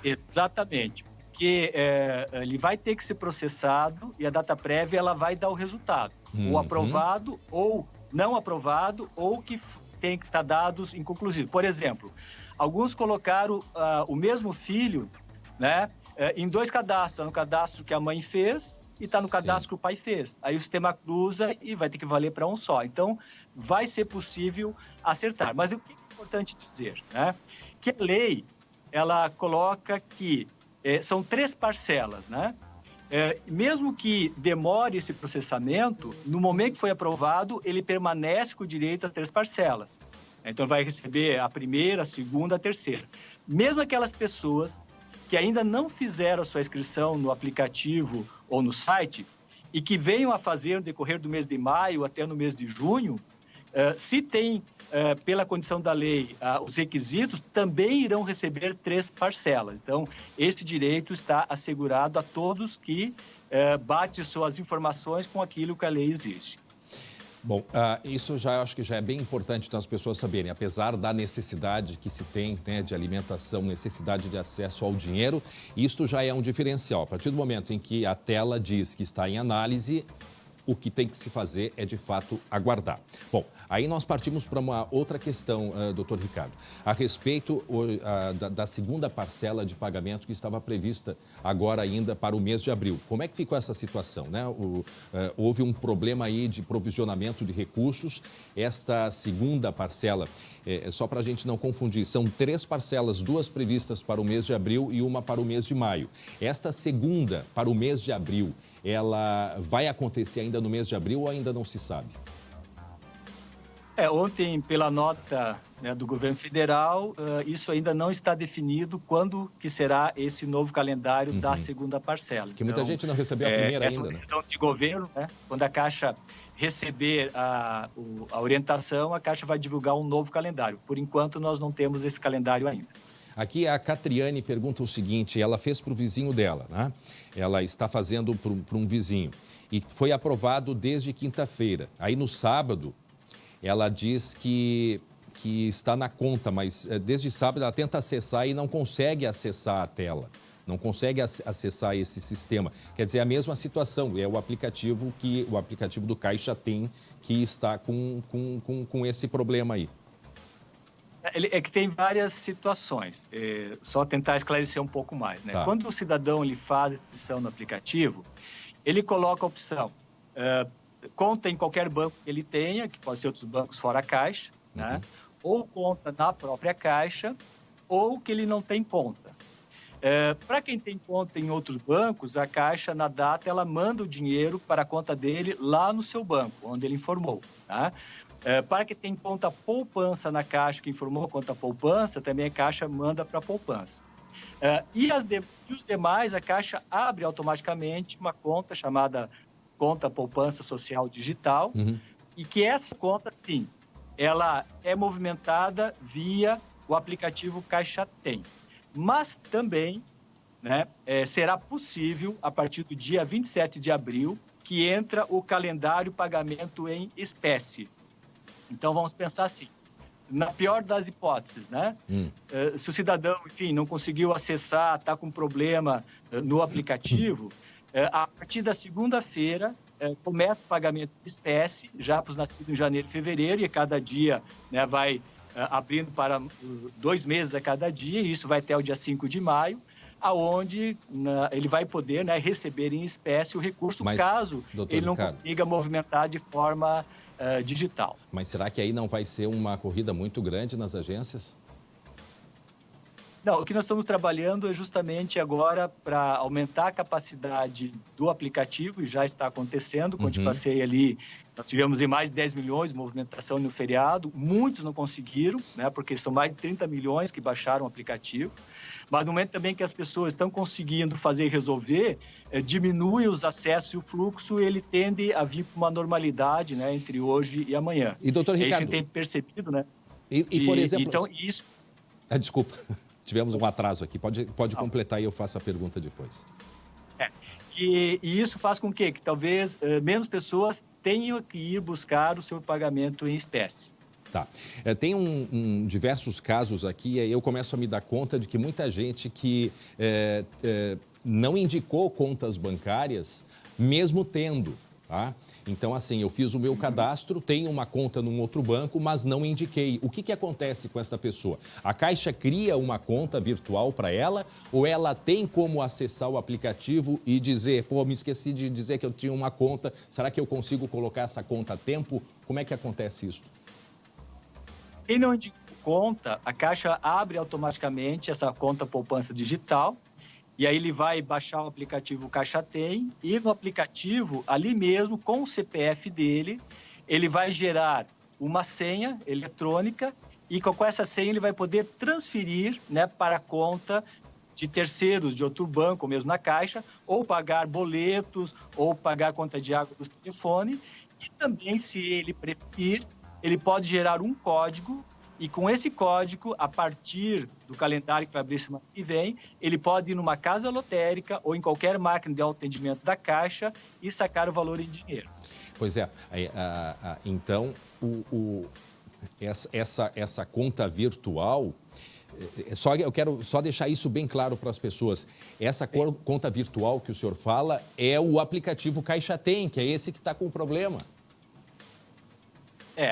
Exatamente. Porque ele vai ter que ser processado e a DataPrev ela vai dar o resultado. Ou aprovado, ou não aprovado, ou que tem que estar dados inconclusivos. Por exemplo, alguns colocaram o mesmo filho, né, em 2 cadastros. Está no cadastro que a mãe fez e está no cadastro que o pai fez. Aí o sistema cruza e vai ter que valer para um só. Então, vai ser possível acertar. Mas o que é importante dizer, né? Que a lei, ela coloca que são 3 parcelas, né? Mesmo que demore esse processamento, no momento que foi aprovado, ele permanece com o direito a 3 parcelas. Então, vai receber a primeira, a segunda, a terceira. Mesmo aquelas pessoas que ainda não fizeram a sua inscrição no aplicativo ou no site e que venham a fazer no decorrer do mês de maio até no mês de junho, se tem, pela condição da lei, os requisitos, também irão receber 3 parcelas. Então, esse direito está assegurado a todos que batem suas informações com aquilo que a lei exige. Bom, isso acho que já é bem importante para as pessoas saberem, apesar da necessidade que se tem, né, de alimentação, necessidade de acesso ao dinheiro, isto já é um diferencial. A partir do momento em que a tela diz que está em análise, o que tem que se fazer é, de fato, aguardar. Bom, aí nós partimos para uma outra questão, doutor Ricardo, a respeito da segunda parcela de pagamento que estava prevista agora ainda para o mês de abril. Como é que ficou essa situação, né? Houve um problema aí de provisionamento de recursos. Esta segunda parcela, só para a gente não confundir, são 3 parcelas, 2 previstas para o mês de abril e uma para o mês de maio. Esta segunda, para o mês de abril, ela vai acontecer ainda no mês de abril ou ainda não se sabe? Ontem, pela nota, né, do governo federal, isso ainda não está definido quando que será esse novo calendário da segunda parcela. Porque muita gente não recebeu a primeira essa ainda, é uma decisão de governo, né? Quando a Caixa receber a orientação, a Caixa vai divulgar um novo calendário. Por enquanto, nós não temos esse calendário ainda. Aqui a Catriane pergunta o seguinte, ela fez para o vizinho dela, né? Ela está fazendo para um vizinho e foi aprovado desde quinta-feira. Aí no sábado, ela diz que está na conta, mas desde sábado ela tenta acessar e não consegue acessar a tela. Não consegue acessar esse sistema. Quer dizer, a mesma situação, é o aplicativo do Caixa tem que está com esse problema aí. É que tem várias situações, só tentar esclarecer um pouco mais, né? Tá. Quando o cidadão ele faz a inscrição no aplicativo, ele coloca a opção conta em qualquer banco que ele tenha, que pode ser outros bancos fora a Caixa, né? Ou conta na própria Caixa, ou que ele não tem conta. Para quem tem conta em outros bancos, a Caixa, na data, ela manda o dinheiro para a conta dele lá no seu banco, onde ele informou, tá? Para quem tem conta poupança na Caixa, que informou a conta poupança, também a Caixa manda para a poupança. E os demais, a Caixa abre automaticamente uma conta chamada Conta Poupança Social Digital, e que essa conta, sim, ela é movimentada via o aplicativo Caixa Tem. Mas também, né, será possível, a partir do dia 27 de abril, que entra o calendário pagamento em espécie. Então, vamos pensar assim, na pior das hipóteses, né? Se o cidadão, enfim, não conseguiu acessar, está com problema no aplicativo, a partir da segunda-feira, começa o pagamento em espécie, já para os nascidos em janeiro e fevereiro, e cada dia, né, vai abrindo para 2 meses a cada dia, e isso vai até o dia 5 de maio, aonde ele vai poder, né, receber em espécie o recurso, caso ele não consiga movimentar de forma digital. Mas será que aí não vai ser uma corrida muito grande nas agências? Não, o que nós estamos trabalhando é justamente agora para aumentar a capacidade do aplicativo, e já está acontecendo. Quando eu passei ali, nós tivemos em mais de 10 milhões de movimentação no feriado. Muitos não conseguiram, né, porque são mais de 30 milhões que baixaram o aplicativo. Mas no momento também que as pessoas estão conseguindo fazer e resolver, diminui os acessos e o fluxo, ele tende a vir para uma normalidade, né, entre hoje e amanhã. E, doutor Ricardo... Isso a gente tem percebido, né? Por exemplo... Então, isso... Desculpa, tivemos um atraso aqui. Pode completar e eu faço a pergunta depois. E isso faz com que talvez menos pessoas tenham que ir buscar o seu pagamento em espécie. Tá. Tem diversos casos aqui, e aí eu começo a me dar conta de que muita gente que não indicou contas bancárias, mesmo tendo, tá? Então, assim, eu fiz o meu cadastro, tenho uma conta num outro banco, mas não indiquei. O que acontece com essa pessoa? A Caixa cria uma conta virtual para ela ou ela tem como acessar o aplicativo e dizer, pô, me esqueci de dizer que eu tinha uma conta, será que eu consigo colocar essa conta a tempo? Como é que acontece isso? Quem não indica conta, a Caixa abre automaticamente essa conta poupança digital, e aí ele vai baixar o aplicativo Caixa Tem, e no aplicativo, ali mesmo, com o CPF dele, ele vai gerar uma senha eletrônica, e com essa senha ele vai poder transferir, né, para a conta de terceiros de outro banco, ou mesmo na Caixa, ou pagar boletos, ou pagar conta de água do telefone, e também, se ele preferir, ele pode gerar um código, e com esse código, a partir do calendário que vai abrir semana que vem, ele pode ir numa casa lotérica ou em qualquer máquina de autoatendimento da Caixa e sacar o valor em dinheiro. Pois é. Então, essa conta virtual, Eu quero só deixar isso bem claro para as pessoas. Essa conta virtual que o senhor fala é o aplicativo Caixa Tem, que é esse que está com o problema.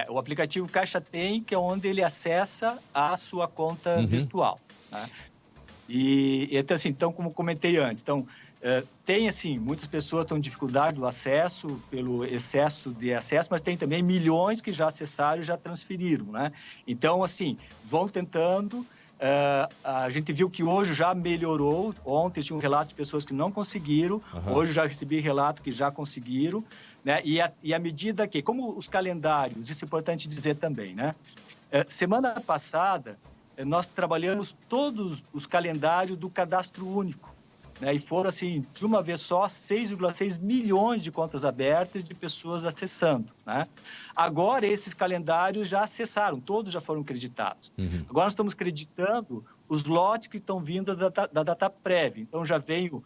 O aplicativo Caixa Tem, que é onde ele acessa a sua conta virtual. Né? E então, como comentei antes, tem, assim, muitas pessoas estão em dificuldade do acesso, pelo excesso de acesso, mas tem também milhões que já acessaram e já transferiram, né? Então, assim, vão tentando. A gente viu que hoje já melhorou. Ontem tinha um relato de pessoas que não conseguiram. Hoje já recebi relato que já conseguiram, né? E à medida que, como os calendários, isso é importante dizer também, né? Semana passada, nós trabalhamos todos os calendários do Cadastro Único. Né, e foram, assim, de uma vez só, 6,6 milhões de contas abertas de pessoas acessando. Né? Agora, esses calendários já acessaram, todos já foram creditados. Agora, nós estamos creditando os lotes que estão vindo da data prévia. Então, já veio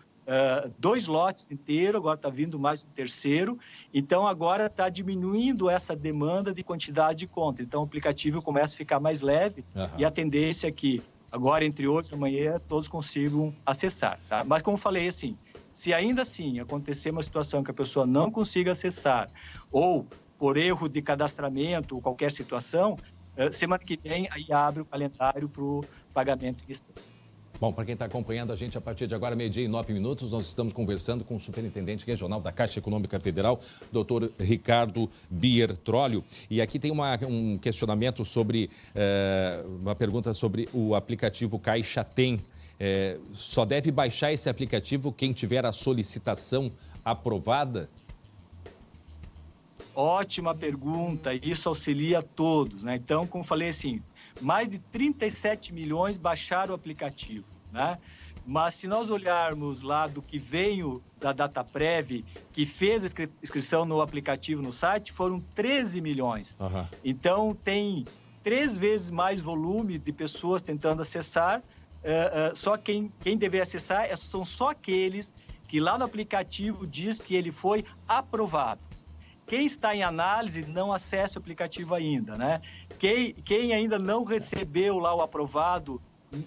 2 lotes inteiros, agora está vindo mais um terceiro. Então, agora está diminuindo essa demanda de quantidade de contas. Então, o aplicativo começa a ficar mais leve e a tendência é que agora, entre hoje e amanhã, todos consigam acessar. Tá? Mas, como falei, assim, se ainda assim acontecer uma situação que a pessoa não consiga acessar, ou por erro de cadastramento, ou qualquer situação, semana que vem, aí abre o calendário para o pagamento em instante. Bom, para quem está acompanhando a gente, a partir de agora, 12h09, nós estamos conversando com o superintendente regional da Caixa Econômica Federal, doutor Ricardo Bier Trollio. E aqui tem um questionamento sobre, uma pergunta sobre o aplicativo Caixa Tem. Só deve baixar esse aplicativo quem tiver a solicitação aprovada? Ótima pergunta, isso auxilia a todos, né? Então, como falei assim, mais de 37 milhões baixaram o aplicativo, né? Mas se nós olharmos lá do que veio da DataPrev, que fez a inscrição no aplicativo no site, foram 13 milhões. Então, tem 3 vezes mais volume de pessoas tentando acessar, só quem deveria acessar são só aqueles que lá no aplicativo diz que ele foi aprovado. Quem está em análise não acessa o aplicativo ainda, né? Quem ainda não recebeu lá o aprovado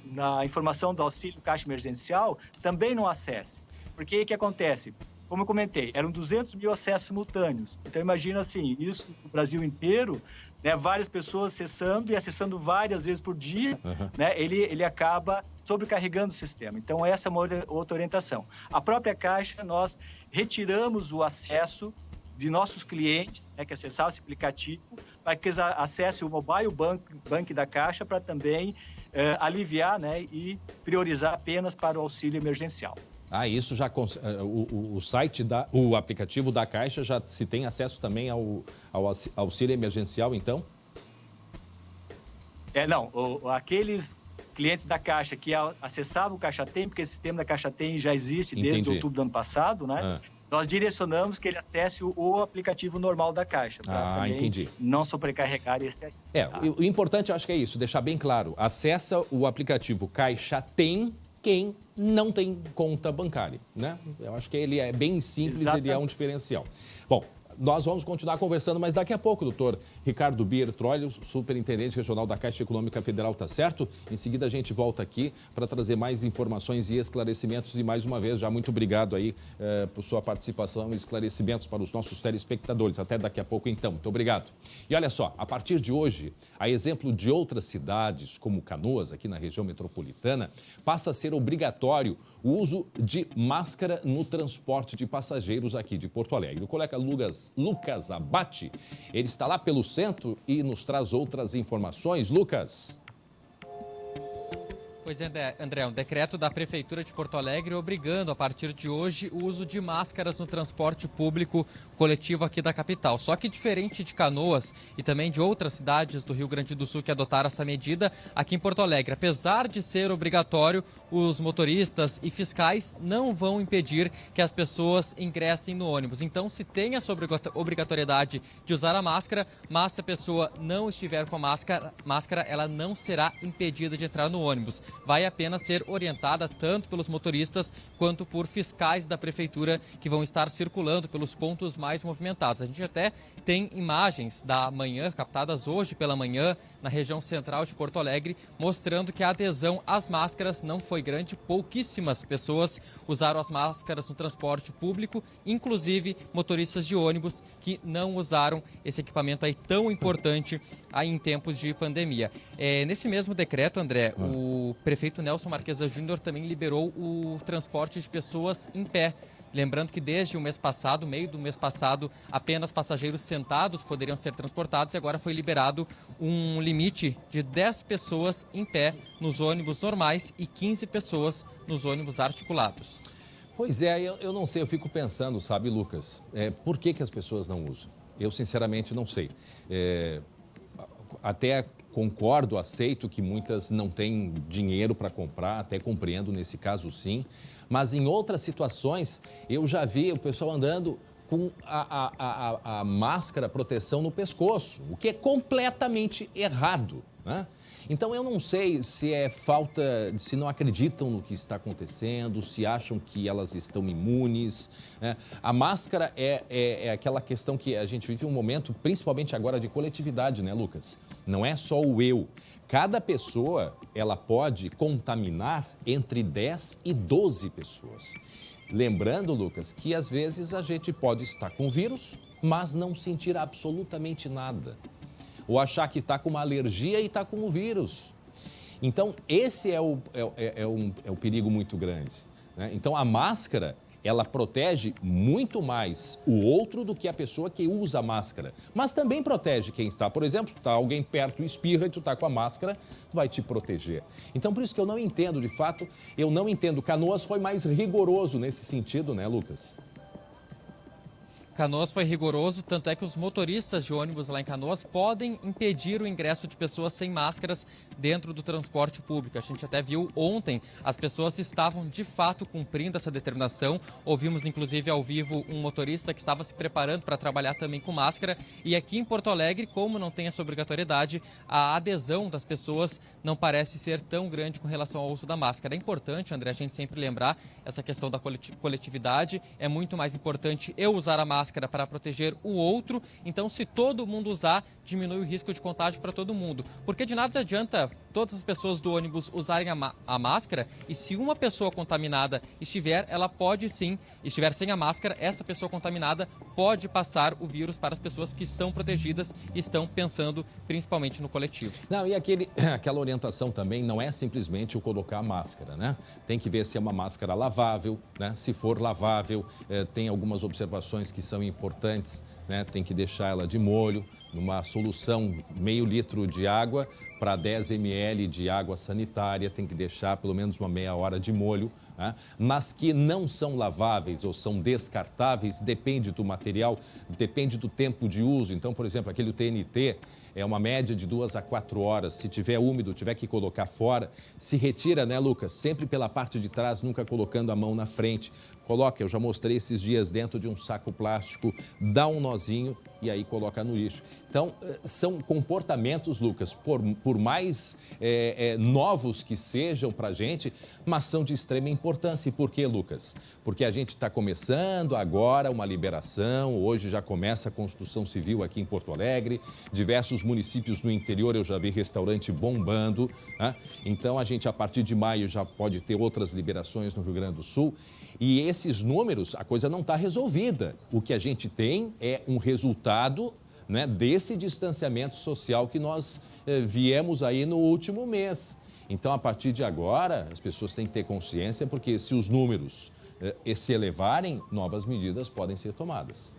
na informação do auxílio caixa emergencial, também não acesse. Porque o que acontece? Como eu comentei, eram 200 mil acessos simultâneos. Então, imagina assim, isso no Brasil inteiro, né, várias pessoas acessando e acessando várias vezes por dia, né, ele acaba sobrecarregando o sistema. Então, essa é uma outra orientação. A própria Caixa, nós retiramos o acesso de nossos clientes, né, que acessaram esse aplicativo, para que eles acessem o mobile bank da Caixa para também aliviar, né, e priorizar apenas para o auxílio emergencial. Isso já o site o aplicativo da Caixa já se tem acesso também ao auxílio emergencial, então? Não, aqueles clientes da Caixa que acessavam o Caixa Tem, porque esse sistema da Caixa Tem já existe desde outubro do ano passado, né? Nós direcionamos que ele acesse o aplicativo normal da Caixa, para não sobrecarregar esse aí. O importante, eu acho que é isso, deixar bem claro. Acessa o aplicativo Caixa Tem quem não tem conta bancária, né? Eu acho que ele é bem simples, ele é um diferencial. Bom, nós vamos continuar conversando, mas daqui a pouco, doutor Ricardo Bier Trollio, superintendente regional da Caixa Econômica Federal, tá certo? Em seguida a gente volta aqui para trazer mais informações e esclarecimentos. E mais uma vez, já muito obrigado aí por sua participação e esclarecimentos para os nossos telespectadores. Até daqui a pouco, então. Muito obrigado. E olha só, a partir de hoje, a exemplo de outras cidades, como Canoas, aqui na região metropolitana, passa a ser obrigatório o uso de máscara no transporte de passageiros aqui de Porto Alegre. O colega Lucas Abate, ele está lá pelo centro e nos traz outras informações. Lucas. Pois é, André, um decreto da Prefeitura de Porto Alegre obrigando, a partir de hoje, o uso de máscaras no transporte público coletivo aqui da capital. Só que diferente de Canoas e também de outras cidades do Rio Grande do Sul que adotaram essa medida, aqui em Porto Alegre, apesar de ser obrigatório, os motoristas e fiscais não vão impedir que as pessoas ingressem no ônibus. Então, se tem essa obrigatoriedade de usar a máscara, mas se a pessoa não estiver com a máscara, ela não será impedida de entrar no ônibus. vai apenas ser orientada tanto pelos motoristas quanto por fiscais da prefeitura que vão estar circulando pelos pontos mais movimentados. A gente até tem imagens da manhã, captadas hoje pela manhã, na região central de Porto Alegre, mostrando que a adesão às máscaras não foi grande. Pouquíssimas pessoas usaram as máscaras no transporte público, inclusive motoristas de ônibus que não usaram esse equipamento aí tão importante aí em tempos de pandemia. Nesse mesmo decreto, André, o prefeito Nelson Marquesa Júnior também liberou o transporte de pessoas em pé. Lembrando que desde o mês passado, meio do mês passado, apenas passageiros sentados poderiam ser transportados e agora foi liberado um limite de 10 pessoas em pé nos ônibus normais e 15 pessoas nos ônibus articulados. Pois é, eu não sei, eu fico pensando, sabe, Lucas, por que as pessoas não usam? Eu, sinceramente, não sei. Até concordo, aceito que muitas não têm dinheiro para comprar, até compreendo nesse caso sim, mas em outras situações eu já vi o pessoal andando com a máscara proteção no pescoço, o que é completamente errado, né? Então eu não sei se é falta, se não acreditam no que está acontecendo, se acham que elas estão imunes, né? A máscara é aquela questão que a gente vive um momento, principalmente agora, de coletividade, né, Lucas? Não é só o eu. Cada pessoa, ela pode contaminar entre 10 e 12 pessoas. Lembrando, Lucas, que às vezes a gente pode estar com vírus, mas não sentir absolutamente nada. Ou achar que está com uma alergia e está com o vírus. Então, esse é o perigo muito grande, né? Então, a máscara, ela protege muito mais o outro do que a pessoa que usa a máscara. Mas também protege quem está. Por exemplo, está alguém perto, espirra e tu está com a máscara, tu vai te proteger. Então, por isso que eu não entendo, de fato, eu não entendo. Canoas foi mais rigoroso nesse sentido, né, Lucas? Canoas foi rigoroso, tanto é que os motoristas de ônibus lá em Canoas podem impedir o ingresso de pessoas sem máscaras dentro do transporte público. A gente até viu ontem, as pessoas estavam de fato cumprindo essa determinação. Ouvimos inclusive ao vivo um motorista que estava se preparando para trabalhar também com máscara. E aqui em Porto Alegre, como não tem essa obrigatoriedade, a adesão das pessoas não parece ser tão grande com relação ao uso da máscara. É importante, André, a gente sempre lembrar essa questão da coletividade. É muito mais importante eu usar a máscara para proteger o outro. Então, se todo mundo usar, diminui o risco de contágio para todo mundo. Porque de nada adianta todas as pessoas do ônibus usarem a máscara e se uma pessoa contaminada estiver sem a máscara, essa pessoa contaminada pode passar o vírus para as pessoas que estão protegidas e estão pensando principalmente no coletivo. Não, e aquela orientação também não é simplesmente o colocar a máscara, né? Tem que ver se é uma máscara lavável, né? Se for lavável, tem algumas observações que são importantes, né? Tem que deixar ela de molho, numa solução meio litro de água para 10 ml de água sanitária, tem que deixar pelo menos uma meia hora de molho, né? Mas que não são laváveis ou são descartáveis, depende do material, depende do tempo de uso. Então, por exemplo, aquele TNT é uma média de 2 a 4 horas. Se tiver úmido, tiver que colocar fora, se retira, né, Lucas? Sempre pela parte de trás, nunca colocando a mão na frente. Coloca, eu já mostrei esses dias dentro de um saco plástico, dá um nozinho e aí coloca no lixo. Então, são comportamentos, Lucas, por mais novos que sejam para a gente, mas são de extrema importância. E por quê, Lucas? Porque a gente está começando agora uma liberação, hoje já começa a construção civil aqui em Porto Alegre, diversos municípios no interior eu já vi restaurante bombando, né? Então, a gente, a partir de maio, já pode ter outras liberações no Rio Grande do Sul. E esses números, a coisa não está resolvida. O que a gente tem é um resultado, né, desse distanciamento social que nós viemos aí no último mês. Então, a partir de agora, as pessoas têm que ter consciência, porque se os números se elevarem, novas medidas podem ser tomadas.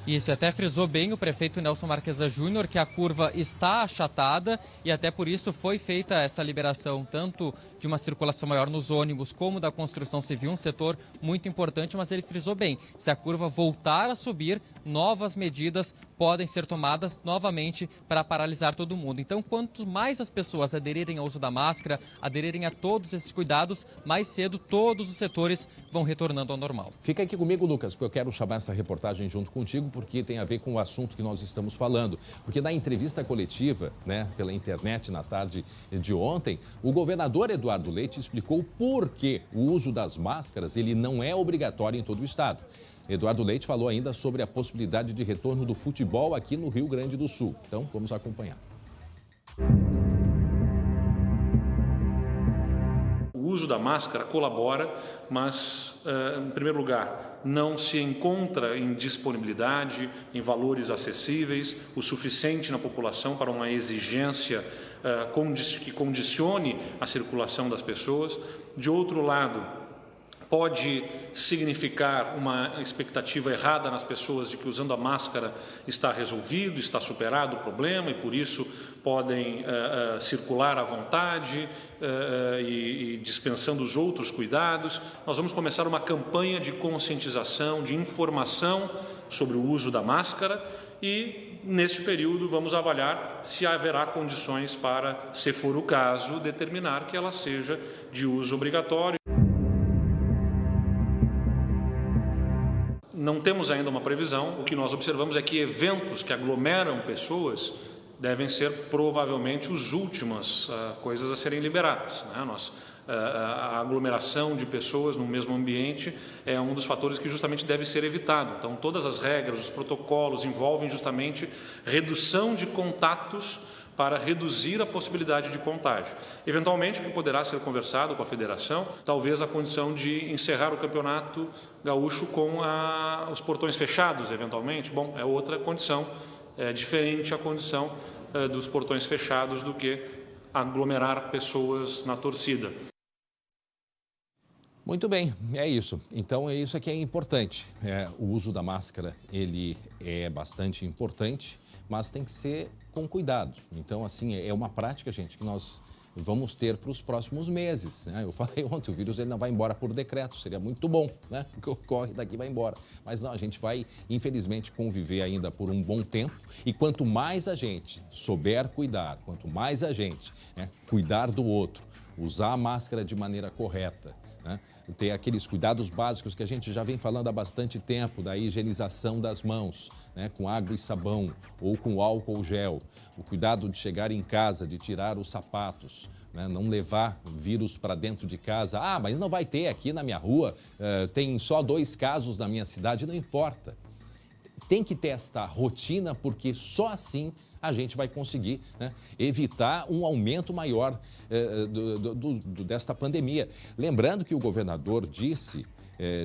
Isso, até frisou bem o prefeito Nelson Marquesa Júnior que a curva está achatada e até por isso foi feita essa liberação tanto de uma circulação maior nos ônibus como da construção civil, um setor muito importante, mas ele frisou bem, se a curva voltar a subir, novas medidas podem ser tomadas novamente para paralisar todo mundo. Então, quanto mais as pessoas aderirem ao uso da máscara, aderirem a todos esses cuidados, mais cedo todos os setores vão retornando ao normal. Fica aqui comigo, Lucas, porque eu quero chamar essa reportagem junto contigo, porque tem a ver com o assunto que nós estamos falando. Porque na entrevista coletiva, né, pela internet na tarde de ontem, o governador Eduardo Leite explicou por que o uso das máscaras ele não é obrigatório em todo o estado. Eduardo Leite falou ainda sobre a possibilidade de retorno do futebol aqui no Rio Grande do Sul. Então, vamos acompanhar. O uso da máscara colabora, mas, em primeiro lugar, não se encontra em disponibilidade, em valores acessíveis, o suficiente na população para uma exigência que condicione a circulação das pessoas. De outro lado, pode significar uma expectativa errada nas pessoas de que usando a máscara está resolvido, está superado o problema e por isso podem circular à vontade e dispensando os outros cuidados. Nós vamos começar uma campanha de conscientização, de informação sobre o uso da máscara e, neste período, vamos avaliar se haverá condições para, se for o caso, determinar que ela seja de uso obrigatório. Não temos ainda uma previsão, o que nós observamos é que eventos que aglomeram pessoas devem ser provavelmente as últimas coisas a serem liberadas, né? A aglomeração de pessoas no mesmo ambiente é um dos fatores que justamente deve ser evitado. Então, todas as regras, os protocolos envolvem justamente redução de contatos para reduzir a possibilidade de contágio. Eventualmente, o que poderá ser conversado com a federação, talvez a condição de encerrar o campeonato gaúcho com os portões fechados, eventualmente. Bom, é outra condição, é diferente a condição dos portões fechados do que aglomerar pessoas na torcida. Muito bem, é isso. Então, é isso que é importante. O uso da máscara, ele é bastante importante, mas tem que ser com cuidado. Então, assim, é uma prática, gente, que nós vamos ter para os próximos meses, né? Eu falei ontem, o vírus ele não vai embora por decreto, seria muito bom, né? Que corre daqui vai embora. Mas não, a gente vai, infelizmente, conviver ainda por um bom tempo e quanto mais a gente souber cuidar, quanto mais a gente cuidar do outro, usar a máscara de maneira correta, né? Ter aqueles cuidados básicos que a gente já vem falando há bastante tempo, da higienização das mãos, né? Com água e sabão ou com álcool gel. O cuidado de chegar em casa, de tirar os sapatos, né? Não levar vírus para dentro de casa. Ah, mas não vai ter aqui na minha rua, tem só 2 casos na minha cidade, não importa. Tem que ter esta rotina, porque só assim a gente vai conseguir, né, evitar um aumento maior desta pandemia. Lembrando que o governador disse,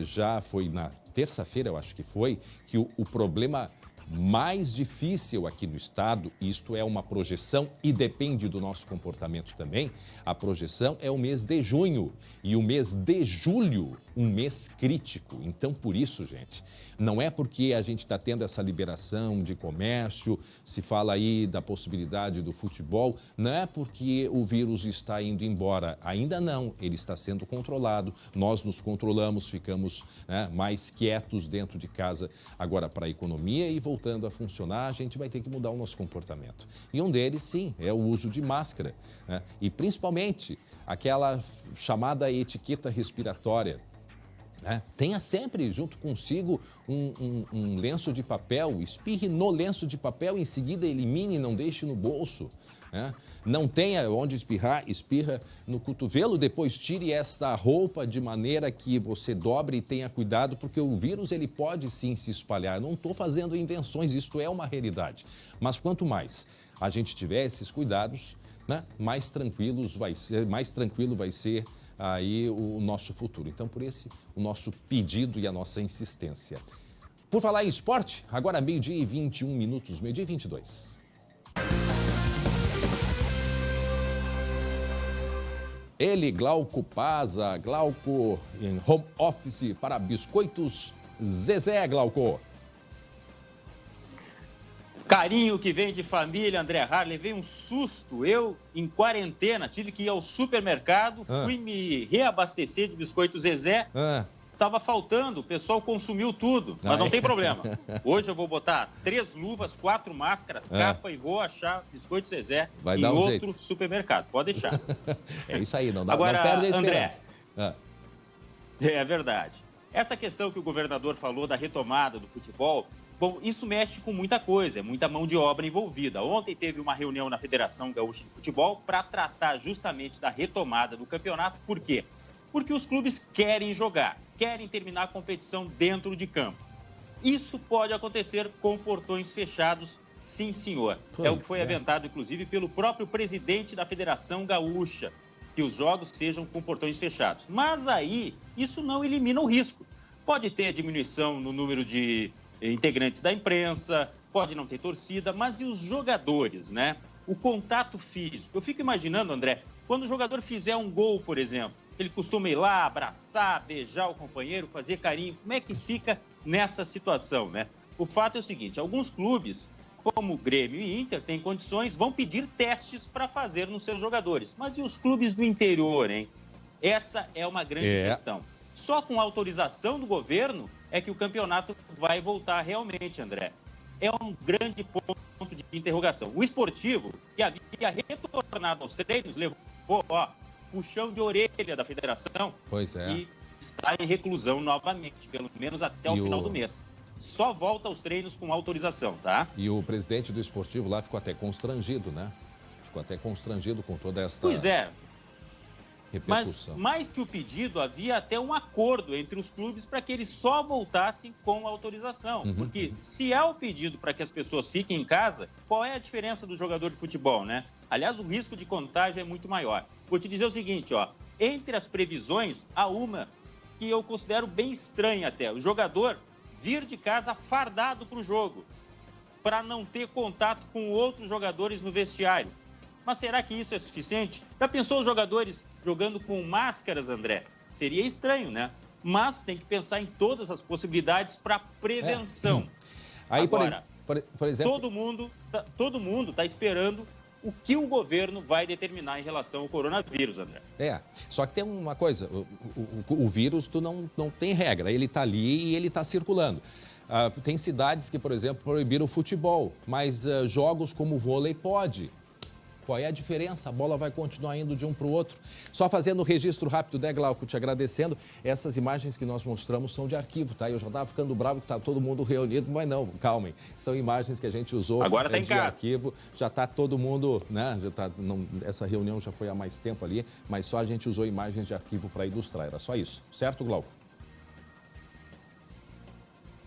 já foi na terça-feira, eu acho que foi, que o problema mais difícil aqui no estado, isto é uma projeção e depende do nosso comportamento também, a projeção é o mês de junho e o mês de julho, um mês crítico. Então, por isso, gente, não é porque a gente está tendo essa liberação de comércio, se fala aí da possibilidade do futebol, não é porque o vírus está indo embora, ainda não, ele está sendo controlado, nós nos controlamos, ficamos, né, mais quietos dentro de casa. Agora, para a economia e voltando a funcionar, a gente vai ter que mudar o nosso comportamento. E um deles, sim, é o uso de máscara, né? E principalmente aquela chamada etiqueta respiratória. Tenha sempre junto consigo um lenço de papel, espirre no lenço de papel, em seguida elimine e não deixe no bolso. Não tenha onde espirrar, espirra no cotovelo, depois tire essa roupa de maneira que você dobre e tenha cuidado, porque o vírus ele pode sim se espalhar. Eu não estou fazendo invenções, isto é uma realidade. Mas quanto mais a gente tiver esses cuidados, né, mais tranquilo vai ser aí o nosso futuro. Então, por esse, o nosso pedido e a nossa insistência. Por falar em esporte, agora meio-dia e 21 minutos, meio-dia e 22. Ele, Glauco Paza, Glauco em home office para Biscoitos Zezé, Glauco. Carinho que vem de família, André Harley, veio um susto. Eu, em quarentena, tive que ir ao supermercado, fui me reabastecer de Biscoito Zezé. Estava faltando, o pessoal consumiu tudo, mas não tem problema. Hoje eu vou botar 3 luvas, 4 máscaras, capa e vou achar Biscoito Zezé em outro supermercado. Pode deixar. É isso aí, não dá. Agora, não perde a esperança. André, é verdade. Essa questão que o governador falou da retomada do futebol, Bom, isso mexe com muita coisa, é muita mão de obra envolvida. Ontem teve uma reunião na Federação Gaúcha de Futebol para tratar justamente da retomada do campeonato. Por quê? Porque os clubes querem jogar, querem terminar a competição dentro de campo. Isso pode acontecer com portões fechados, sim, senhor. É o que foi aventado, inclusive, pelo próprio presidente da Federação Gaúcha, que os jogos sejam com portões fechados. Mas aí, isso não elimina o risco. Pode ter diminuição no número de integrantes da imprensa, pode não ter torcida, mas e os jogadores, né? O contato físico. Eu fico imaginando, André, quando o jogador fizer um gol, por exemplo, ele costuma ir lá, abraçar, beijar o companheiro, fazer carinho. Como é que fica nessa situação, né? O fato é o seguinte, alguns clubes, como o Grêmio e Inter, têm condições, vão pedir testes para fazer nos seus jogadores. Mas e os clubes do interior, hein? Essa é uma grande questão. Só com autorização do governo é que o campeonato vai voltar realmente, André. É um grande ponto de interrogação. O esportivo, que havia retornado aos treinos, levou puxão de orelha da federação e está em reclusão novamente, pelo menos até o final do mês. Só volta aos treinos com autorização, tá? E o presidente do esportivo lá ficou até constrangido, né? Ficou até constrangido com toda esta... Pois é. Mas, mais que o pedido, havia até um acordo entre os clubes para que eles só voltassem com autorização. Porque se há o pedido para que as pessoas fiquem em casa, qual é a diferença do jogador de futebol, né? Aliás, o risco de contágio é muito maior. Vou te dizer o seguinte, entre as previsões, há uma que eu considero bem estranha até. O jogador vir de casa fardado para o jogo, para não ter contato com outros jogadores no vestiário. Mas será que isso é suficiente? Já pensou os jogadores jogando com máscaras, André? Seria estranho, né? Mas tem que pensar em todas as possibilidades para prevenção. Aí, agora, por exemplo... Todo mundo está esperando o que o governo vai determinar em relação ao coronavírus, André. Só que tem uma coisa, o vírus tu não tem regra, ele está ali e ele está circulando. Tem cidades que, por exemplo, proibiram o futebol, mas jogos como o vôlei pode. Qual é a diferença? A bola vai continuar indo de um para o outro. Só fazendo o registro rápido, né, Glauco, te agradecendo. Essas imagens que nós mostramos são de arquivo, tá? Eu já estava ficando bravo que está todo mundo reunido, mas não, calmem. São imagens que a gente usou de arquivo. Já está todo mundo, né? Essa reunião já foi há mais tempo ali, mas só a gente usou imagens de arquivo para ilustrar. Era só isso. Certo, Glauco?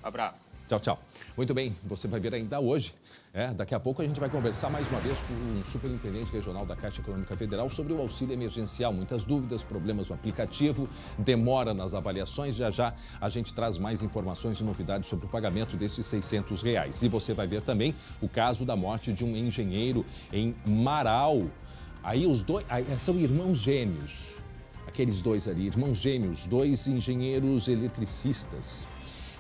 Abraço. Tchau, tchau. Muito bem, você vai ver ainda hoje. Daqui a pouco a gente vai conversar mais uma vez com o superintendente regional da Caixa Econômica Federal sobre o auxílio emergencial. Muitas dúvidas, problemas no aplicativo, demora nas avaliações. Já já a gente traz mais informações e novidades sobre o pagamento desses R$600. E você vai ver também o caso da morte de um engenheiro em Marau. Aí os dois são irmãos gêmeos. Aqueles dois ali, irmãos gêmeos, dois engenheiros eletricistas.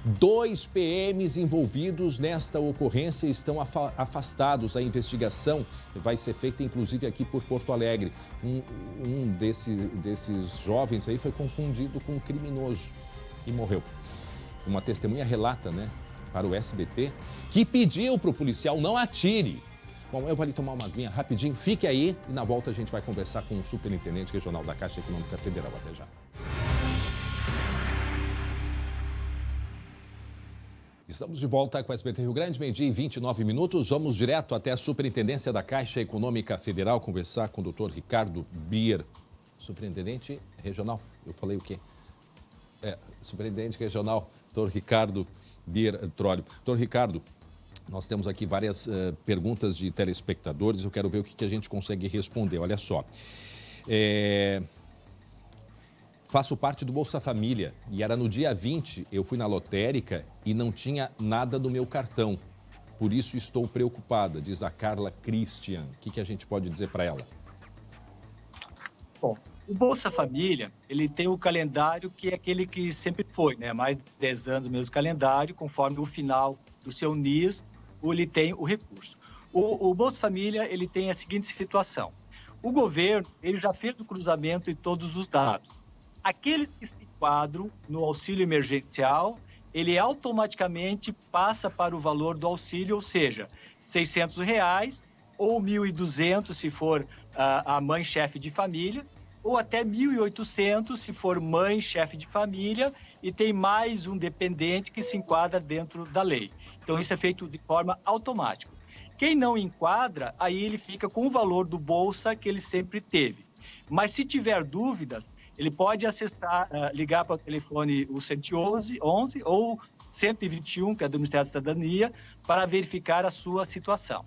2 PMs envolvidos nesta ocorrência estão afastados. A investigação vai ser feita, inclusive, aqui por Porto Alegre. Um desses jovens aí foi confundido com um criminoso e morreu. Uma testemunha relata, né, para o SBT, que pediu para o policial não atire. Bom, eu vou ali tomar uma aguinha rapidinho. Fique aí e na volta a gente vai conversar com o superintendente regional da Caixa Econômica Federal. Até já. Estamos de volta com a SBT Rio Grande, 12h29. Vamos direto até a Superintendência da Caixa Econômica Federal conversar com o Dr. Ricardo Bier, Superintendente Regional. Eu falei o quê? Superintendente Regional, Dr. Ricardo Bier Trolli. Dr. Ricardo, nós temos aqui várias perguntas de telespectadores. Eu quero ver o que a gente consegue responder. Olha só. Faço parte do Bolsa Família e era no dia 20, eu fui na lotérica e não tinha nada do meu cartão. Por isso estou preocupada, diz a Carla Christian. O que a gente pode dizer para ela? Bom, o Bolsa Família, ele tem o calendário que é aquele que sempre foi, né? Mais de 10 anos mesmo calendário, conforme o final do seu NIS, ele tem o recurso. O Bolsa Família, ele tem a seguinte situação. O governo, ele já fez o cruzamento de todos os dados. Aqueles que se enquadram no auxílio emergencial, ele automaticamente passa para o valor do auxílio, ou seja, R$600 ou 1.200 se for a mãe chefe de família, ou até 1.800 se for mãe chefe de família e tem mais um dependente que se enquadra dentro da lei. Então, isso é feito de forma automática. Quem não enquadra, aí ele fica com o valor do Bolsa que ele sempre teve. Mas se tiver dúvidas, ele pode acessar, ligar para o telefone o 111 ou 121, que é do Ministério da Cidadania, para verificar a sua situação.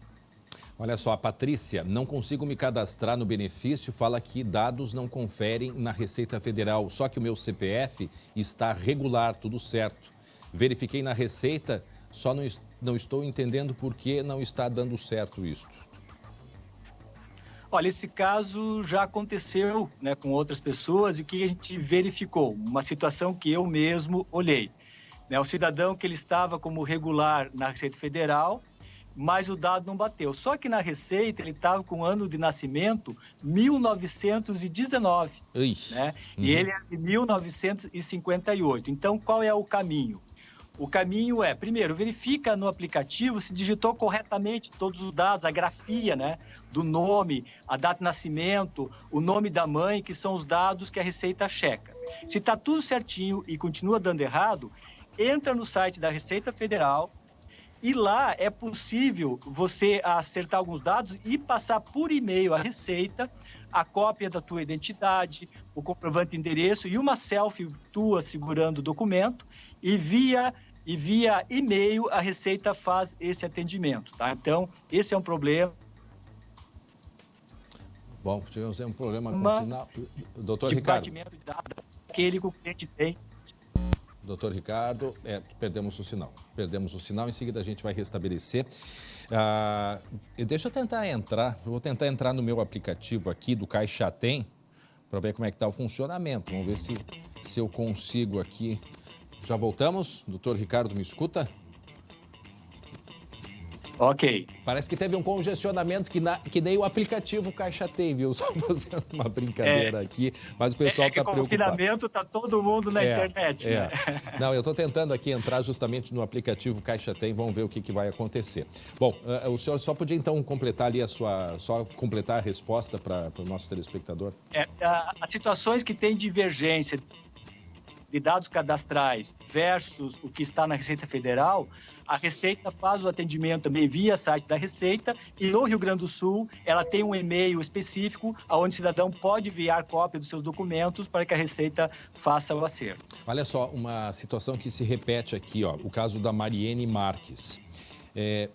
Olha só, a Patrícia, não consigo me cadastrar no benefício, fala que dados não conferem na Receita Federal, só que o meu CPF está regular, tudo certo. Verifiquei na Receita, só não estou entendendo por que não está dando certo isto. Olha, esse caso já aconteceu, né, com outras pessoas e o que a gente verificou? Uma situação que eu mesmo olhei. O cidadão que ele estava como regular na Receita Federal, mas o dado não bateu. Só que na Receita ele estava com o ano de nascimento 1919, né? E ele é de 1958. Então, qual é o caminho? O caminho é, primeiro, verifica no aplicativo se digitou corretamente todos os dados, a grafia, né, do nome, a data de nascimento, o nome da mãe, que são os dados que a Receita checa. Se está tudo certinho e continua dando errado, entra no site da Receita Federal e lá é possível você acertar alguns dados e passar por e-mail à Receita a cópia da tua identidade, o comprovante de endereço e uma selfie tua segurando o documento e via e-mail a Receita faz esse atendimento, tá? Então, esse é um problema. Bom, tivemos um problema com o sinal. Doutor Ricardo. De dados, aquele que o cliente tem. Doutor Ricardo, perdemos o sinal. Em seguida a gente vai restabelecer. Deixa eu tentar entrar, vou tentar entrar no meu aplicativo aqui do Caixa Tem, para ver como é que está o funcionamento. Vamos ver se eu consigo aqui. Já voltamos? Doutor Ricardo, me escuta? Ok. Parece que teve um congestionamento que nem o aplicativo Caixa Tem, viu? Só fazendo uma brincadeira aqui, mas o pessoal está preocupado. O confinamento está todo mundo na internet, né? Não, eu estou tentando aqui entrar justamente no aplicativo Caixa Tem, vamos ver o que vai acontecer. Bom, o senhor só podia então completar ali só completar a resposta para o nosso telespectador? As situações que têm divergência de dados cadastrais versus o que está na Receita Federal, a Receita faz o atendimento também via site da Receita e no Rio Grande do Sul ela tem um e-mail específico onde o cidadão pode enviar cópia dos seus documentos para que a Receita faça o acerto. Olha só, uma situação que se repete aqui, ó, o caso da Mariene Marques.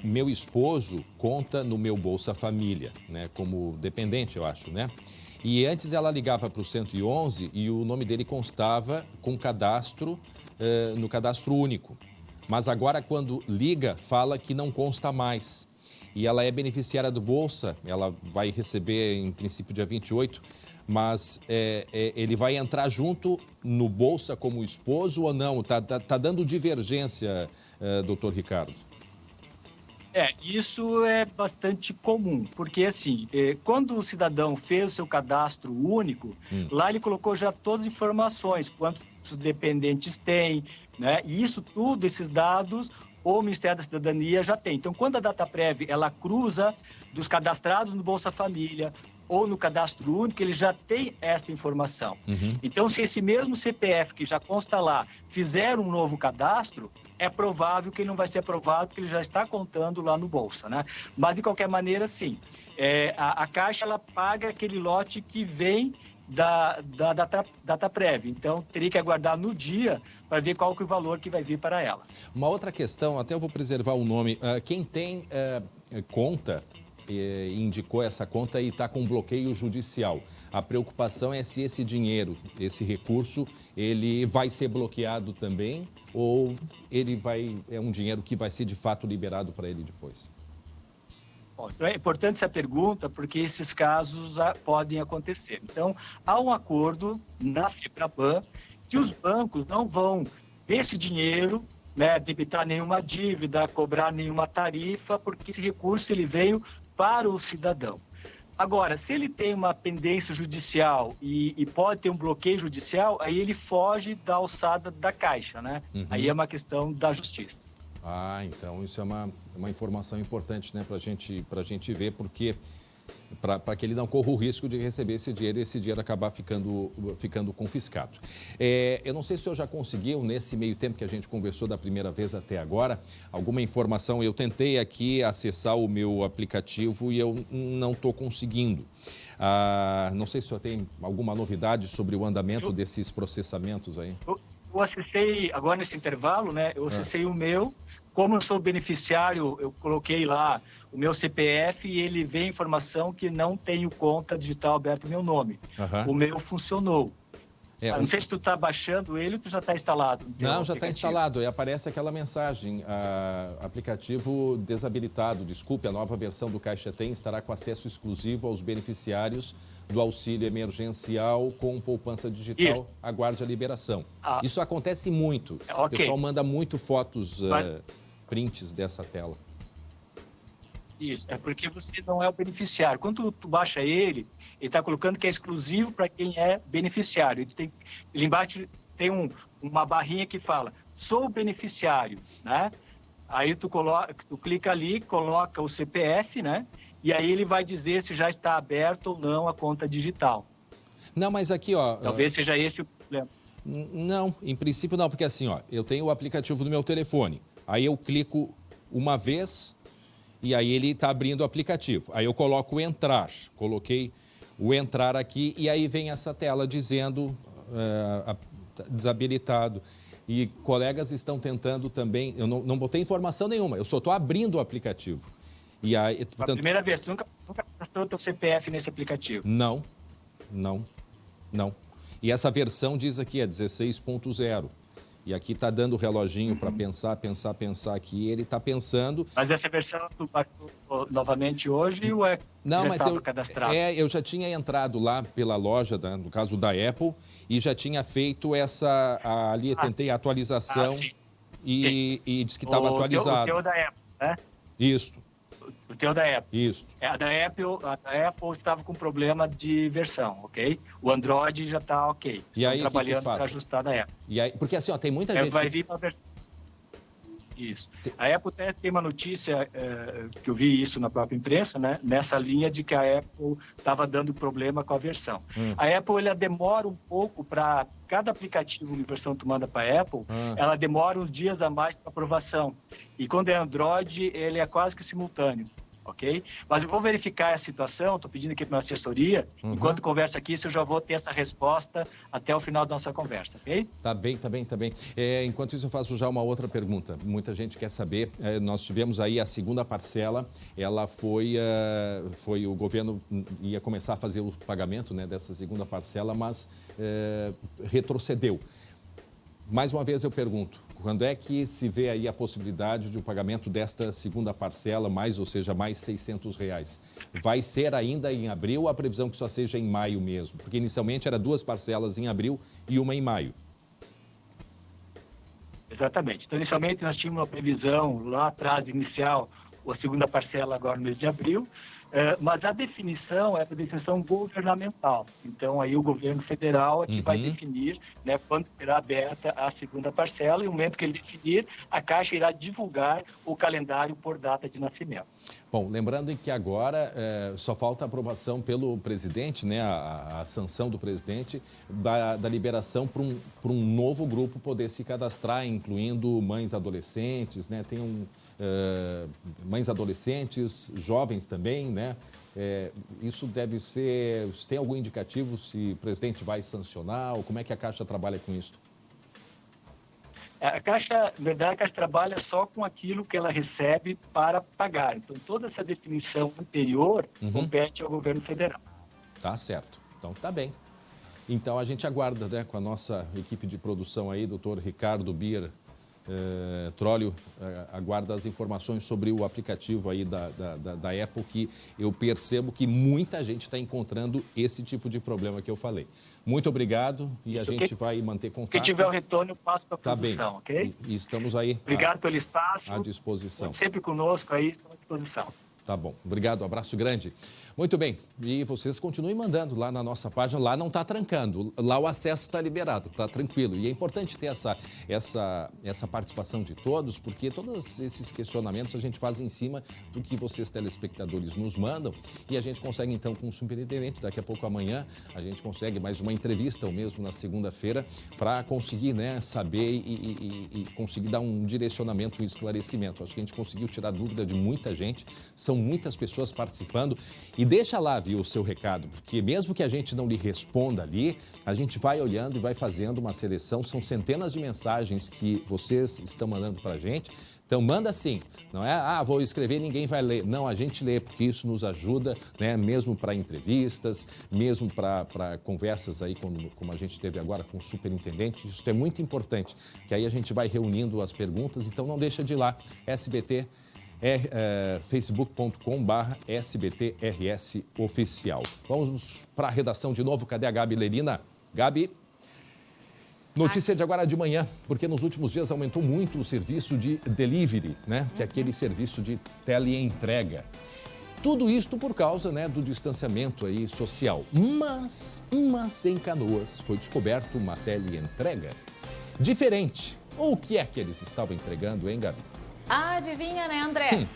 Meu esposo conta no meu Bolsa Família, né, como dependente, eu acho, né? E antes ela ligava para o 111 e o nome dele constava com cadastro, no cadastro único. Mas agora, quando liga, fala que não consta mais. E ela é beneficiária do Bolsa, ela vai receber, em princípio, dia 28, mas ele vai entrar junto no Bolsa como esposo ou não? Tá dando divergência, doutor Ricardo? Isso é bastante comum, porque assim, quando o cidadão fez o seu cadastro único, lá ele colocou já todas as informações, quantos dependentes tem, né? E isso tudo, esses dados, o Ministério da Cidadania já tem. Então, quando a DataPrev, ela cruza dos cadastrados no Bolsa Família ou no cadastro único, ele já tem essa informação. Então, se esse mesmo CPF que já consta lá fizer um novo cadastro, é provável que ele não vai ser aprovado, porque ele já está contando lá no Bolsa, né? Mas, de qualquer maneira, sim. A Caixa, ela paga aquele lote que vem da DataPrev. Então, teria que aguardar no dia para ver qual que é o valor que vai vir para ela. Uma outra questão, até eu vou preservar o nome. Quem tem conta, indicou essa conta e está com bloqueio judicial. A preocupação é se esse dinheiro, esse recurso, ele vai ser bloqueado também ou é um dinheiro que vai ser de fato liberado para ele depois? Bom, então é importante essa pergunta porque esses casos podem acontecer. Então, há um acordo na FEBRABAN que os bancos não vão desse dinheiro, né, debitar nenhuma dívida, cobrar nenhuma tarifa, porque esse recurso ele veio para o cidadão. Agora, se ele tem uma pendência judicial e pode ter um bloqueio judicial, aí ele foge da alçada da Caixa, né? Aí é uma questão da justiça. Então isso é uma informação importante, né, para a gente ver, porque para que ele não corra o risco de receber esse dinheiro e esse dinheiro acabar ficando confiscado. Eu não sei se o senhor já conseguiu, nesse meio tempo que a gente conversou da primeira vez até agora, alguma informação. Eu tentei aqui acessar o meu aplicativo e eu não estou conseguindo. Não sei se o senhor tem alguma novidade sobre o andamento desses processamentos aí. Eu acessei, agora nesse intervalo, né? Eu acessei o meu. Como eu sou beneficiário, eu coloquei lá o meu CPF e ele vê a informação que não tenho conta digital aberta em meu nome. O meu funcionou. Não sei se tu está baixando ele ou tu já está instalado. Não, já está instalado. E aparece aquela mensagem, aplicativo desabilitado. Desculpe, a nova versão do Caixa Tem estará com acesso exclusivo aos beneficiários do auxílio emergencial com poupança digital. Aguarde a liberação. Isso acontece muito. O pessoal manda muito fotos, prints dessa tela. Isso, é porque você não é o beneficiário. Quando tu baixa ele está colocando que é exclusivo para quem é beneficiário. Ele embaixo tem uma barrinha que fala, sou beneficiário, né? Aí tu clica ali, coloca o CPF, né? E aí ele vai dizer se já está aberto ou não a conta digital. Não, mas aqui, ó... Talvez seja esse o problema. Não, em princípio não, porque assim, ó, eu tenho o aplicativo no meu telefone. Aí eu clico uma vez e aí ele está abrindo o aplicativo. Aí eu coloco o entrar, coloquei o entrar aqui e aí vem essa tela dizendo desabilitado. E colegas estão tentando também, eu não botei informação nenhuma, eu só estou abrindo o aplicativo. E aí, portanto, a primeira vez, tu nunca cadastro o teu CPF nesse aplicativo? Não. E essa versão diz aqui, é 16.0. E aqui está dando o reloginho para pensar aqui. Ele está pensando... Mas essa versão tu baixou novamente hoje ou é... Não, mas cadastrado? Eu já tinha entrado lá pela loja, no caso da Apple, e já tinha feito ali tentei a atualização e disse que estava atualizado. O teu da Apple, né? Isso. O teu da Apple. Isso. A da Apple estava com problema de versão, ok? O Android já está ok. E aí, trabalhando para ajustar da Apple. E aí, porque assim, ó, tem muita gente... Vai vir para a versão... Isso. A Apple até tem uma notícia, que eu vi isso na própria imprensa, né? Nessa linha de que a Apple estava dando problema com a versão. A Apple, ela demora um pouco para... Cada aplicativo de versão que tu manda para a Apple, ela demora uns dias a mais para aprovação. E quando é Android, ele é quase que simultâneo, ok? Mas eu vou verificar a situação, estou pedindo aqui para a minha assessoria. Enquanto converso aqui, eu já vou ter essa resposta até o final da nossa conversa, ok? Tá bem. Enquanto isso, eu faço já uma outra pergunta. Muita gente quer saber, nós tivemos aí a segunda parcela, ela foi o governo ia começar a fazer o pagamento, né, dessa segunda parcela, mas retrocedeu. Mais uma vez eu pergunto, quando é que se vê aí a possibilidade de o pagamento desta segunda parcela, mais R$600? Vai ser ainda em abril ou a previsão que só seja em maio mesmo? Porque inicialmente era 2 parcelas em abril e uma em maio. Exatamente. Então, inicialmente nós tínhamos uma previsão lá atrás, inicial, a segunda parcela agora no mês de abril, mas a definição é a definição governamental. Então, aí o governo federal é que vai definir, né, quando será aberta a segunda parcela e no momento que ele definir, a Caixa irá divulgar o calendário por data de nascimento. Bom, lembrando que agora só falta a aprovação pelo presidente, né, a sanção do presidente da liberação para um novo grupo poder se cadastrar, incluindo mães adolescentes, né, mães adolescentes, jovens também, né? Isso deve ser... Tem algum indicativo se o presidente vai sancionar ou como é que a Caixa trabalha com isso? A Caixa, na verdade, a Caixa trabalha só com aquilo que ela recebe para pagar. Então, toda essa definição anterior compete ao governo federal. Tá certo. Então, tá bem. Então, a gente aguarda, né, com a nossa equipe de produção aí, doutor Ricardo Bier Trólio, aguarda as informações sobre o aplicativo aí da Apple, que eu percebo que muita gente está encontrando esse tipo de problema que eu falei. Muito obrigado e a gente vai manter contato. Quem tiver o retorno, eu passo para a produção, tá bem. Ok? E estamos aí Obrigado pelo espaço. à disposição. Sempre conosco aí, estamos à disposição. Tá bom. Obrigado, abraço grande. Muito bem. E vocês continuem mandando lá na nossa página. Lá não está trancando. Lá o acesso está liberado, está tranquilo. E é importante ter essa participação de todos, porque todos esses questionamentos a gente faz em cima do que vocês, telespectadores, nos mandam. E a gente consegue, então, com o superintendente, daqui a pouco amanhã, a gente consegue mais uma entrevista, ou mesmo na segunda-feira, para conseguir, né, saber e conseguir dar um direcionamento, um esclarecimento. Acho que a gente conseguiu tirar dúvida de muita gente. São muitas pessoas participando. E deixa lá, viu, o seu recado, porque mesmo que a gente não lhe responda ali, a gente vai olhando e vai fazendo uma seleção. São centenas de mensagens que vocês estão mandando para a gente. Então, manda sim. Não é, vou escrever e ninguém vai ler. Não, a gente lê, porque isso nos ajuda, né, mesmo para entrevistas, mesmo para conversas aí, como a gente teve agora com o superintendente. Isso é muito importante, que aí a gente vai reunindo as perguntas. Então, não deixa de ir lá, SBT. facebook.com/SBTRS Oficial. Vamos para a redação de novo. Cadê a Gabi Lerina? Gabi, notícia de agora de manhã, porque nos últimos dias aumentou muito o serviço de delivery, né? Que é aquele serviço de teleentrega. Tudo isto por causa, né, do distanciamento aí social. Mas em Canoas foi descoberto uma teleentrega diferente. O que é que eles estavam entregando, hein, Gabi? Adivinha, né, André?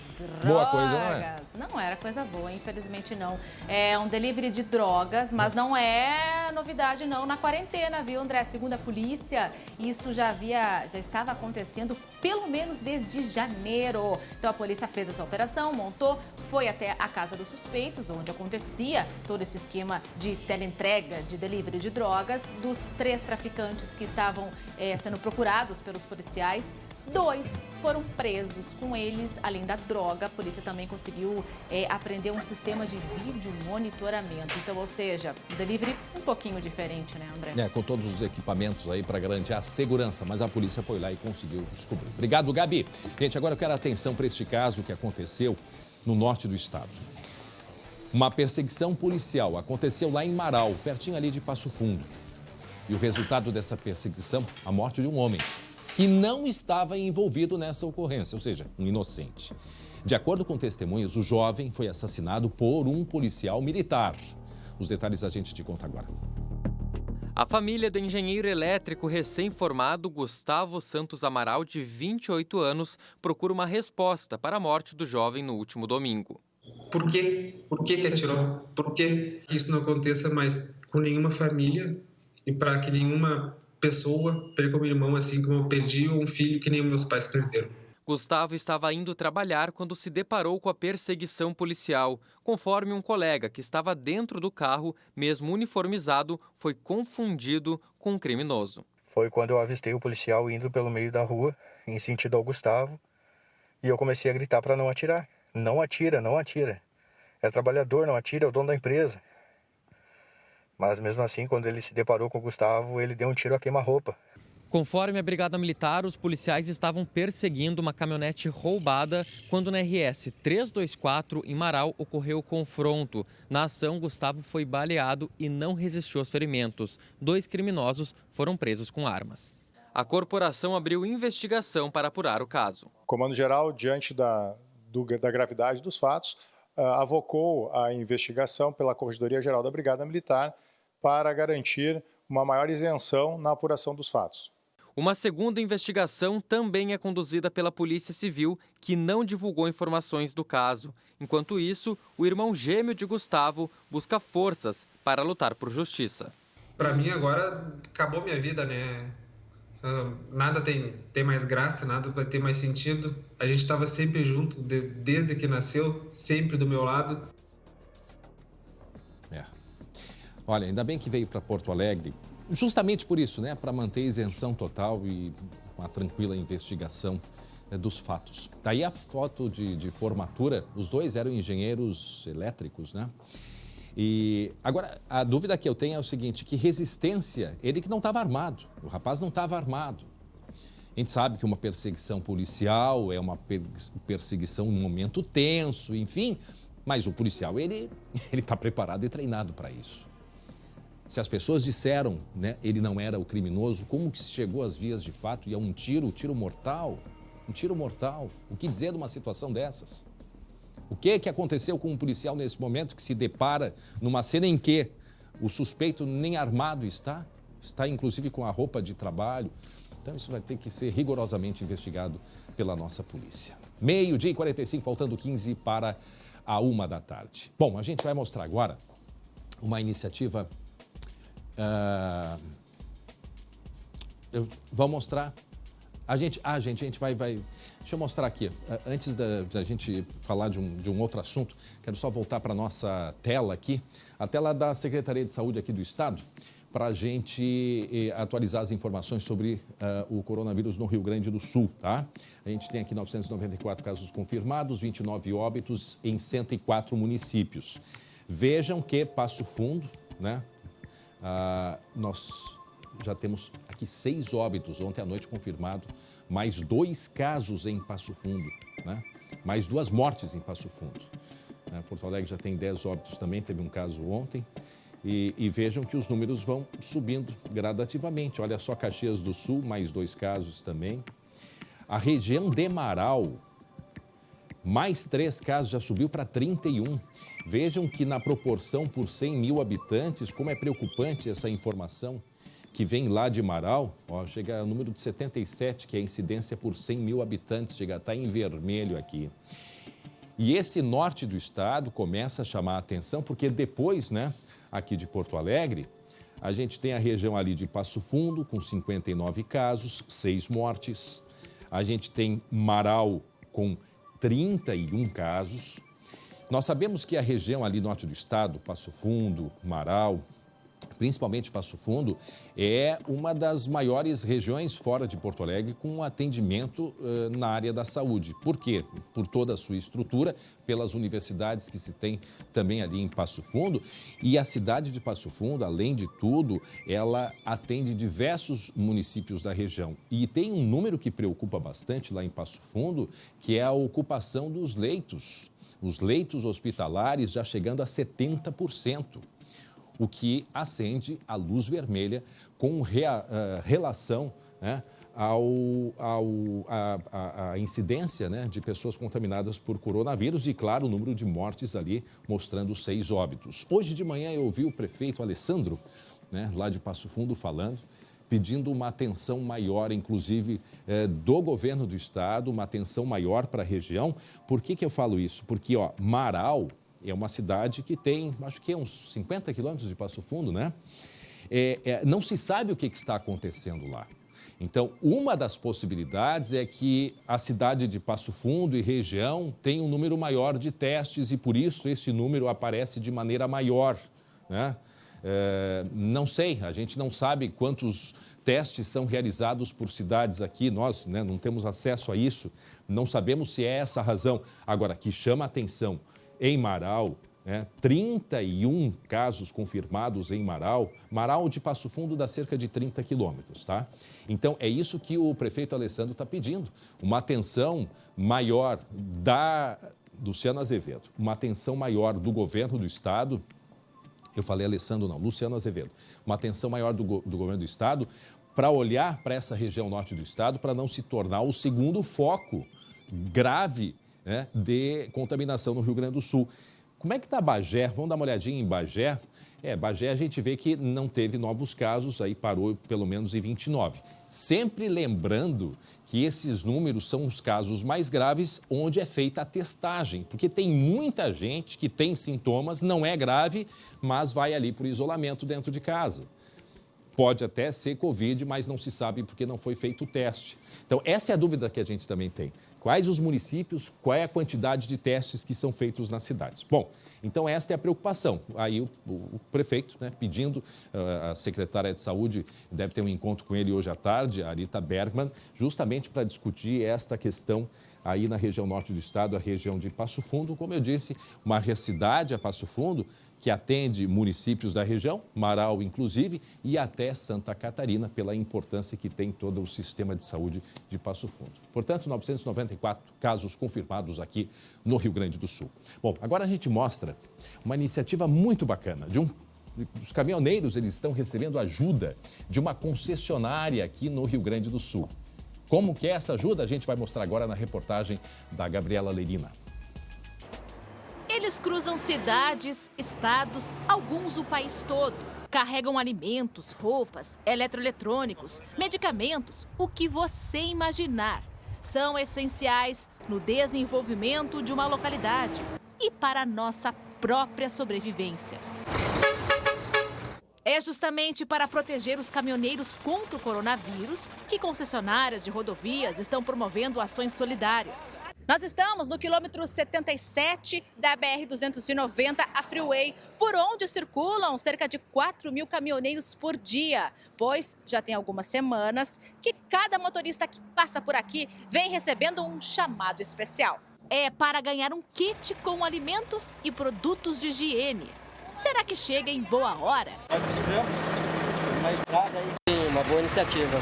Boa coisa, não é? Não era coisa boa, infelizmente não. É um delivery de drogas, mas não é novidade não na quarentena, viu, André? Segundo a polícia, isso já estava acontecendo pelo menos desde janeiro. Então a polícia fez essa operação, montou, foi até a casa dos suspeitos, onde acontecia todo esse esquema de teleentrega, de delivery de drogas. Dos 3 traficantes que estavam sendo procurados pelos policiais, 2 foram presos. Com eles, além da droga, a polícia também conseguiu apreender um sistema de vídeo monitoramento. Então, ou seja, delivery um pouquinho diferente, né, André? Com todos os equipamentos aí para garantir a segurança, mas a polícia foi lá e conseguiu descobrir. Obrigado, Gabi. Gente, agora eu quero atenção para este caso que aconteceu no norte do estado. Uma perseguição policial aconteceu lá em Marau, pertinho ali de Passo Fundo. E o resultado dessa perseguição, a morte de um homem que não estava envolvido nessa ocorrência, ou seja, um inocente. De acordo com testemunhas, o jovem foi assassinado por um policial militar. Os detalhes a gente te conta agora. A família do engenheiro elétrico recém-formado Gustavo Santos Amaral, de 28 anos, procura uma resposta para a morte do jovem no último domingo. Por quê? Por que atirou? Por que isso não aconteça mais com nenhuma família e para que nenhuma pessoa perca um irmão assim como eu perdi, ou um filho que nem meus pais perderam. Gustavo estava indo trabalhar quando se deparou com a perseguição policial. Conforme um colega que estava dentro do carro, mesmo uniformizado, foi confundido com um criminoso. Foi quando eu avistei o policial indo pelo meio da rua, em sentido ao Gustavo, e eu comecei a gritar para não atirar. Não atira, não atira. É trabalhador, não atira, é o dono da empresa. Mas mesmo assim, quando ele se deparou com o Gustavo, ele deu um tiro a queima-roupa. Conforme a Brigada Militar, os policiais estavam perseguindo uma caminhonete roubada quando na RS 324, em Marau, ocorreu o confronto. Na ação, Gustavo foi baleado e não resistiu aos ferimentos. 2 criminosos foram presos com armas. A corporação abriu investigação para apurar o caso. O Comando Geral, diante da gravidade dos fatos, avocou a investigação pela Corregedoria Geral da Brigada Militar para garantir uma maior isenção na apuração dos fatos. Uma segunda investigação também é conduzida pela Polícia Civil, que não divulgou informações do caso. Enquanto isso, o irmão gêmeo de Gustavo busca forças para lutar por justiça. Para mim agora acabou minha vida, né? Nada tem mais graça, nada vai ter mais sentido. A gente estava sempre junto, desde que nasceu, sempre do meu lado. Olha, ainda bem que veio para Porto Alegre, justamente por isso, né? Para manter isenção total e uma tranquila investigação dos fatos. Daí a foto de formatura, os 2 eram engenheiros elétricos, né? E agora, a dúvida que eu tenho é o seguinte, que resistência, ele que não estava armado, o rapaz não estava armado. A gente sabe que uma perseguição policial é uma perseguição em um momento tenso, enfim, mas o policial, ele está preparado e treinado para isso. Se as pessoas disseram, né, ele não era o criminoso, como que se chegou às vias de fato e a um tiro mortal? Um tiro mortal. O que dizer de uma situação dessas? O que aconteceu com um policial nesse momento que se depara numa cena em que o suspeito nem armado está inclusive com a roupa de trabalho. Então isso vai ter que ser rigorosamente investigado pela nossa polícia. 12h45, faltando 15 para a 1 da tarde. Bom, a gente vai mostrar agora uma iniciativa... eu vou mostrar... A gente vai... Deixa eu mostrar aqui. Antes da gente falar de um outro assunto, quero só voltar para a nossa tela aqui, a tela da Secretaria de Saúde aqui do Estado, para a gente atualizar as informações sobre o coronavírus no Rio Grande do Sul, tá? A gente tem aqui 994 casos confirmados, 29 óbitos em 104 municípios. Vejam que Passo Fundo, né? Nós já temos aqui 6 óbitos ontem à noite confirmado, mais 2 casos em Passo Fundo, né? Mais 2 mortes em Passo Fundo. Porto Alegre já tem 10 óbitos também, teve um caso ontem. E vejam que os números vão subindo gradativamente. Olha só, Caxias do Sul, mais 2 casos também. A região de Marau, mais 3 casos, já subiu para 31. Vejam que na proporção por 100 mil habitantes, como é preocupante essa informação que vem lá de Marau, chega ao número de 77, que é a incidência por 100 mil habitantes, chega a estar em vermelho aqui. E esse norte do estado começa a chamar a atenção, porque depois, né, aqui de Porto Alegre, a gente tem a região ali de Passo Fundo, com 59 casos, 6 mortes. A gente tem Marau, com 31 casos. Nós sabemos que a região ali norte do estado, Passo Fundo, Marau, principalmente Passo Fundo, é uma das maiores regiões fora de Porto Alegre com atendimento na área da saúde. Por quê? Por toda a sua estrutura, pelas universidades que se tem também ali em Passo Fundo. E a cidade de Passo Fundo, além de tudo, ela atende diversos municípios da região. E tem um número que preocupa bastante lá em Passo Fundo, que é a ocupação dos leitos. Os leitos hospitalares já chegando a 70%. O que acende a luz vermelha com relação, né, à incidência, né, de pessoas contaminadas por coronavírus e, claro, o número de mortes ali mostrando 6 óbitos. Hoje de manhã eu ouvi o prefeito Alessandro, né, lá de Passo Fundo, falando, pedindo uma atenção maior, inclusive do governo do estado, uma atenção maior para a região. Por que eu falo isso? Porque, Marau é uma cidade que tem, acho que uns 50 quilômetros de Passo Fundo, né? Não se sabe o que está acontecendo lá. Então, uma das possibilidades é que a cidade de Passo Fundo e região tem um número maior de testes e, por isso, esse número aparece de maneira maior, né? Não sei, a gente não sabe quantos testes são realizados por cidades aqui, nós, né, não temos acesso a isso, não sabemos se é essa a razão. Agora, que chama a atenção, em Marau, 31 casos confirmados em Marau. Marau de Passo Fundo dá cerca de 30 quilômetros, tá? Então, é isso que o prefeito Alessandro está pedindo, uma atenção maior da Luciano Azevedo, uma atenção maior do governo do estado. Eu falei Alessandro, não, Luciano Azevedo. Uma atenção maior do governo do estado para olhar para essa região norte do estado para não se tornar o segundo foco grave, né, de contaminação no Rio Grande do Sul. Como é que está Bagé? Vamos dar uma olhadinha em Bagé. Bagé a gente vê que não teve novos casos, aí parou pelo menos em 29. Sempre lembrando que esses números são os casos mais graves onde é feita a testagem, porque tem muita gente que tem sintomas, não é grave, mas vai ali para o isolamento dentro de casa. Pode até ser Covid, mas não se sabe porque não foi feito o teste. Então, essa é a dúvida que a gente também tem. Quais os municípios, qual é a quantidade de testes que são feitos nas cidades? Bom, então essa é a preocupação. Aí o prefeito, né, pedindo, a secretária de saúde deve ter um encontro com ele hoje à tarde, a Arita Bergman, justamente para discutir esta questão aí na região norte do estado, a região de Passo Fundo. Como eu disse, uma cidade, a Passo Fundo, que atende municípios da região, Marau inclusive, e até Santa Catarina, pela importância que tem todo o sistema de saúde de Passo Fundo. Portanto, 994 casos confirmados aqui no Rio Grande do Sul. Bom, agora a gente mostra uma iniciativa muito bacana. Os caminhoneiros, eles estão recebendo ajuda de uma concessionária aqui no Rio Grande do Sul. Como que é essa ajuda? A gente vai mostrar agora na reportagem da Gabriela Lerina. Eles cruzam cidades, estados, alguns o país todo. Carregam alimentos, roupas, eletroeletrônicos, medicamentos, o que você imaginar. São essenciais no desenvolvimento de uma localidade e para a nossa própria sobrevivência. É justamente para proteger os caminhoneiros contra o coronavírus que concessionárias de rodovias estão promovendo ações solidárias. Nós estamos no quilômetro 77 da BR-290, a Freeway, por onde circulam cerca de 4.000 caminhoneiros por dia, pois já tem algumas semanas que cada motorista que passa por aqui vem recebendo um chamado especial. É para ganhar um kit com alimentos e produtos de higiene. Será que chega em boa hora? Nós precisamos de uma estrada aí. Uma boa iniciativa.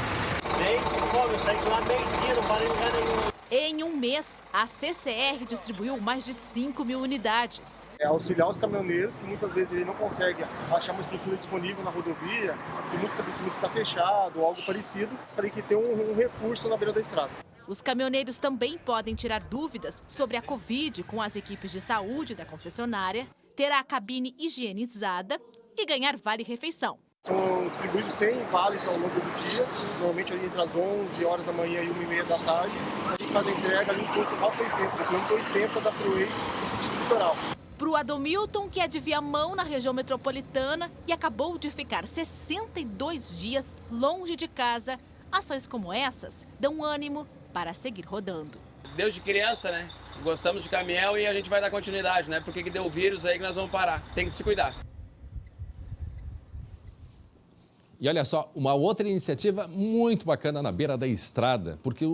Nem com fome, eu saí lá meio-dia, não parei em lugar nenhum. Em um mês, a CCR distribuiu mais de 5.000 unidades. É auxiliar os caminhoneiros que muitas vezes ele não consegue achar uma estrutura disponível na rodovia, que muito estabelecimento está fechado ou algo parecido, para que tenha um recurso na beira da estrada. Os caminhoneiros também podem tirar dúvidas sobre a Covid com as equipes de saúde da concessionária, ter a cabine higienizada e ganhar vale-refeição. São distribuídos 100 vales ao longo do dia, normalmente ali entre as 11 horas da manhã e 1h30 da tarde. A gente faz a entrega ali no posto Rota 80, no quilômetro 80 da Freeway, no sentido litoral. Para o Adomilton, que é de Viamão, na região metropolitana, e acabou de ficar 62 dias longe de casa, ações como essas dão ânimo para seguir rodando. Desde criança, né? Gostamos de caminhão e a gente vai dar continuidade, né? Porque que deu vírus aí que nós vamos parar. Tem que se cuidar. E olha só, uma outra iniciativa muito bacana na beira da estrada, porque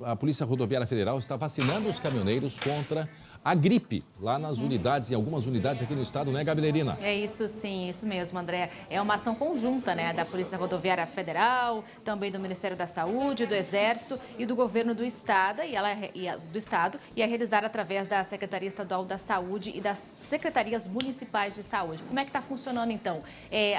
a Polícia Rodoviária Federal está vacinando os caminhoneiros contra a gripe, lá nas unidades, em algumas unidades aqui no estado, né, Gabrielina? É isso sim, isso mesmo, André. É uma ação conjunta, né, da Polícia Rodoviária Federal, também do Ministério da Saúde, do Exército e do Governo do Estado, e é realizada através da Secretaria Estadual da Saúde e das Secretarias Municipais de Saúde. Como é que está funcionando, então?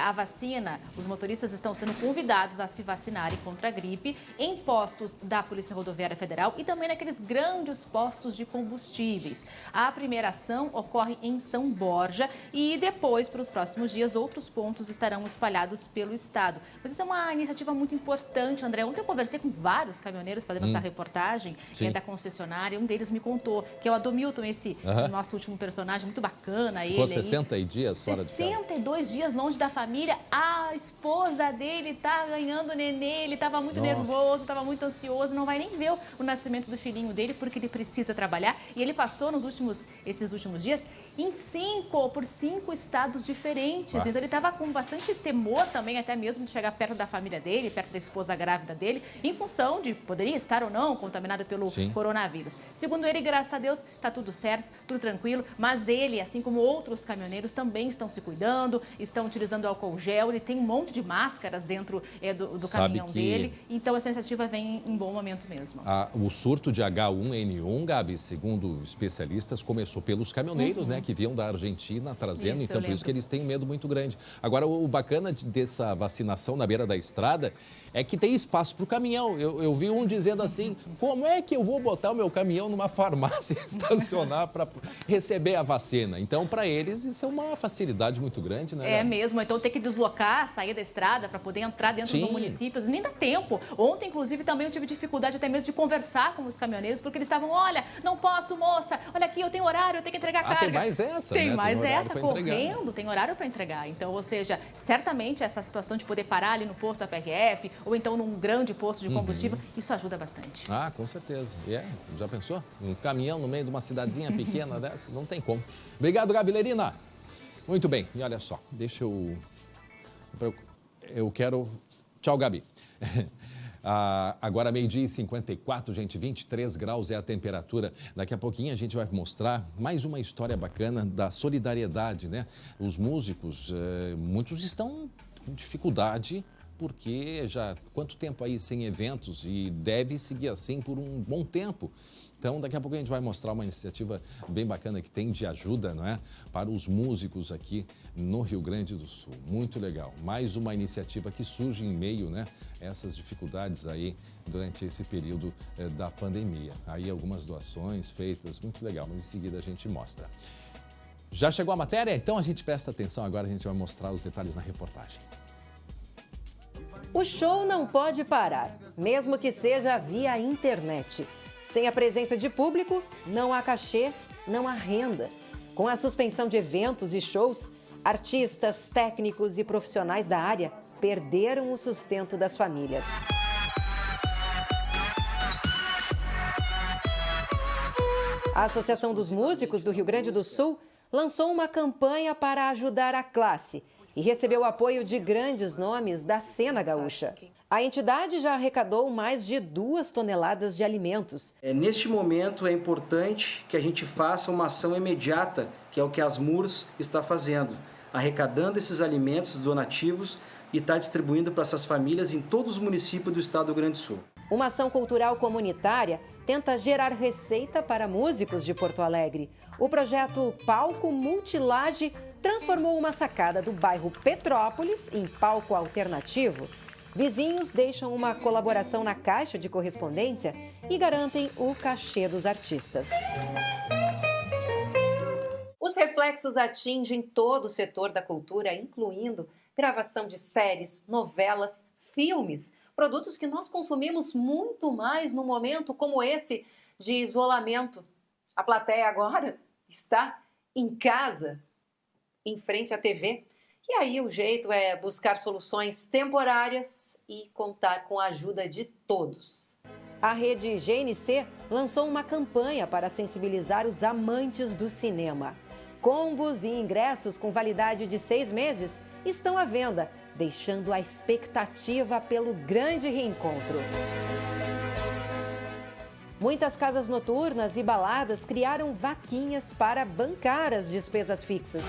A vacina, os motoristas estão sendo convidados a se vacinarem contra a gripe em postos da Polícia Rodoviária Federal e também naqueles grandes postos de combustíveis. A primeira ação ocorre em São Borja e depois, para os próximos dias, outros pontos estarão espalhados pelo estado. Mas isso é uma iniciativa muito importante, André. Ontem eu conversei com vários caminhoneiros fazendo essa reportagem da concessionária. Um deles me contou, que é o Adomilton, esse nosso último personagem, muito bacana. Ficou 60 dias fora de casa. 62 dias longe da família. A esposa dele tá ganhando nenê, ele estava muito nervoso, estava muito ansioso, não vai nem ver o nascimento do filhinho dele porque ele precisa trabalhar. E ele passou esses últimos dias por 5 estados diferentes. Então ele estava com bastante temor também, até mesmo de chegar perto da família dele, perto da esposa grávida dele, em função de poderia estar ou não contaminada pelo coronavírus. Segundo ele, graças a Deus, está tudo certo, tudo tranquilo, mas ele, assim como outros caminhoneiros, também estão se cuidando, estão utilizando álcool gel, ele tem um monte de máscaras dentro do caminhão dele, então essa iniciativa vem em bom momento mesmo. O surto de H1N1, Gabi, segundo especialistas, começou pelos caminhoneiros, né, que vinham da Argentina trazendo, então por isso que eles têm um medo muito grande. Agora, o bacana dessa vacinação na beira da estrada é que tem espaço para o caminhão. Eu vi um dizendo assim, como é que eu vou botar o meu caminhão numa farmácia e estacionar para receber a vacina? Então, para eles, isso é uma facilidade muito grande, né? É mesmo, então ter que deslocar, sair da estrada para poder entrar dentro do município, nem dá tempo. Ontem, inclusive, também eu tive dificuldade até mesmo de conversar com os caminhoneiros, porque eles estavam, olha, não posso, moça, olha aqui, eu tenho horário, eu tenho que entregar carga. Tem mais essa, Tem né? mais essa, correndo, tem horário para entregar. Então, ou seja, certamente essa situação de poder parar ali no posto da PRF ou então num grande posto de combustível, isso ajuda bastante. Ah, com certeza. Já pensou? Um caminhão no meio de uma cidadezinha pequena dessa? Não tem como. Obrigado, Gabrielina. Muito bem. E olha só, deixa eu quero... Tchau, Gabi. Agora, 12h54, gente, 23 graus é a temperatura. Daqui a pouquinho a gente vai mostrar mais uma história bacana da solidariedade, né? Os músicos, muitos estão com dificuldade, porque já quanto tempo aí sem eventos e deve seguir assim por um bom tempo. Então, daqui a pouco a gente vai mostrar uma iniciativa bem bacana que tem de ajuda, não é? Para os músicos aqui no Rio Grande do Sul. Muito legal. Mais uma iniciativa que surge em meio, né? Essas dificuldades aí durante esse período da pandemia. Aí algumas doações feitas, muito legal, mas em seguida a gente mostra. Já chegou a matéria? Então a gente presta atenção agora, a gente vai mostrar os detalhes na reportagem. O show não pode parar, mesmo que seja via internet. Sem a presença de público, não há cachê, não há renda. Com a suspensão de eventos e shows, artistas, técnicos e profissionais da área perderam o sustento das famílias. A Associação dos Músicos do Rio Grande do Sul lançou uma campanha para ajudar a classe e recebeu o apoio de grandes nomes da cena gaúcha. A entidade já arrecadou mais de 2 toneladas de alimentos. Neste momento é importante que a gente faça uma ação imediata, que é o que a ASMURS está fazendo, arrecadando esses alimentos donativos e está distribuindo para essas famílias em todos os municípios do estado do Rio Grande do Sul. Uma ação cultural comunitária tenta gerar receita para músicos de Porto Alegre. O projeto Palco Multilaje transformou uma sacada do bairro Petrópolis em palco alternativo. Vizinhos deixam uma colaboração na caixa de correspondência e garantem o cachê dos artistas. Os reflexos atingem todo o setor da cultura, incluindo gravação de séries, novelas, filmes, produtos que nós consumimos muito mais num momento como esse de isolamento. A plateia agora está em casa, em frente à TV. E aí o jeito é buscar soluções temporárias e contar com a ajuda de todos. A rede GNC lançou uma campanha para sensibilizar os amantes do cinema. Combos e ingressos com validade de 6 meses estão à venda, deixando a expectativa pelo grande reencontro. Muitas casas noturnas e baladas criaram vaquinhas para bancar as despesas fixas.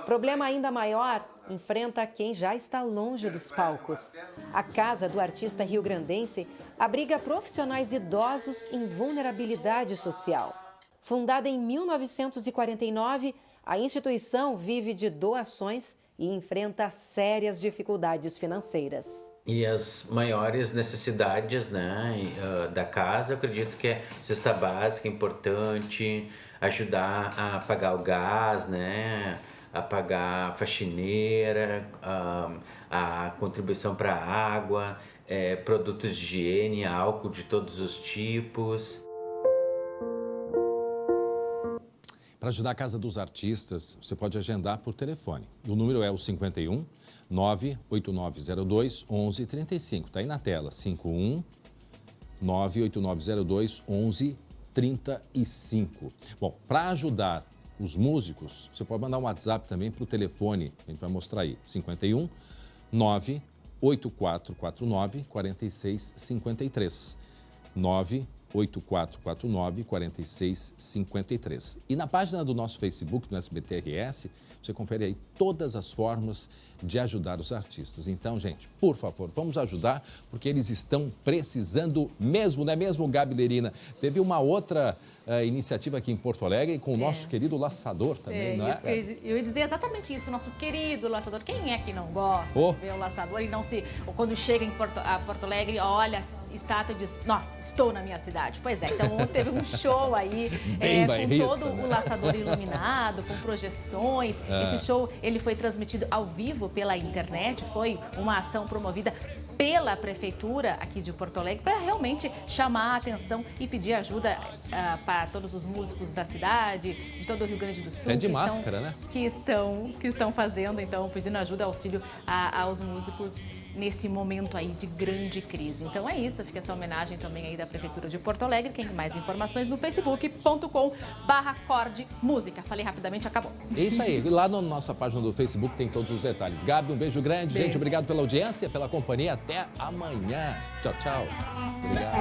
Problema ainda maior enfrenta quem já está longe dos palcos. A casa do artista rio-grandense abriga profissionais idosos em vulnerabilidade social. Fundada em 1949, a instituição vive de doações e enfrenta sérias dificuldades financeiras. E as maiores necessidades, da casa, eu acredito que é cesta básica importante, ajudar a pagar o gás, a pagar a faxineira, a contribuição para a água, produtos de higiene, álcool de todos os tipos. Para ajudar a Casa dos Artistas, você pode agendar por telefone. O número é o 51 98902 1135. Está aí na tela, 51 98902 1135. Bom, para ajudar os músicos, você pode mandar um WhatsApp também para o telefone, a gente vai mostrar aí, 51 98449 4653. 98449-4653. E na página do nosso Facebook, no SBT-RS, você confere aí todas as formas de ajudar os artistas. Então, gente, por favor, vamos ajudar, porque eles estão precisando mesmo, não é mesmo, Gabi Lerina? Teve uma outra iniciativa aqui em Porto Alegre com o nosso querido laçador também, não é? Eu ia dizer exatamente isso, nosso querido laçador. Quem é que não gosta de ver o laçador e não se... Ou quando chega em Porto Alegre, olha a estátua e diz, nossa, estou na minha cidade. Pois é, então ontem teve um show aí com todo o laçador iluminado, com projeções. Esse show, ele foi transmitido ao vivo pela internet, foi uma ação promovida pela Prefeitura aqui de Porto Alegre para realmente chamar a atenção e pedir ajuda para todos os músicos da cidade, de todo o Rio Grande do Sul. É de máscara, né? Que estão fazendo, então, pedindo ajuda, auxílio aos músicos nesse momento aí de grande crise. Então é isso, fica essa homenagem também aí da Prefeitura de Porto Alegre. Quem tem mais informações no facebook.com/cordemúsica. Falei rapidamente, acabou. É isso aí, lá na nossa página do Facebook tem todos os detalhes. Gabi, um beijo grande. Gente, obrigado pela audiência, pela companhia. Até amanhã. Tchau, tchau. Obrigado.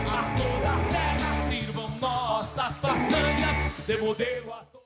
A toda a terra sirvam nossas façanhas de modelo a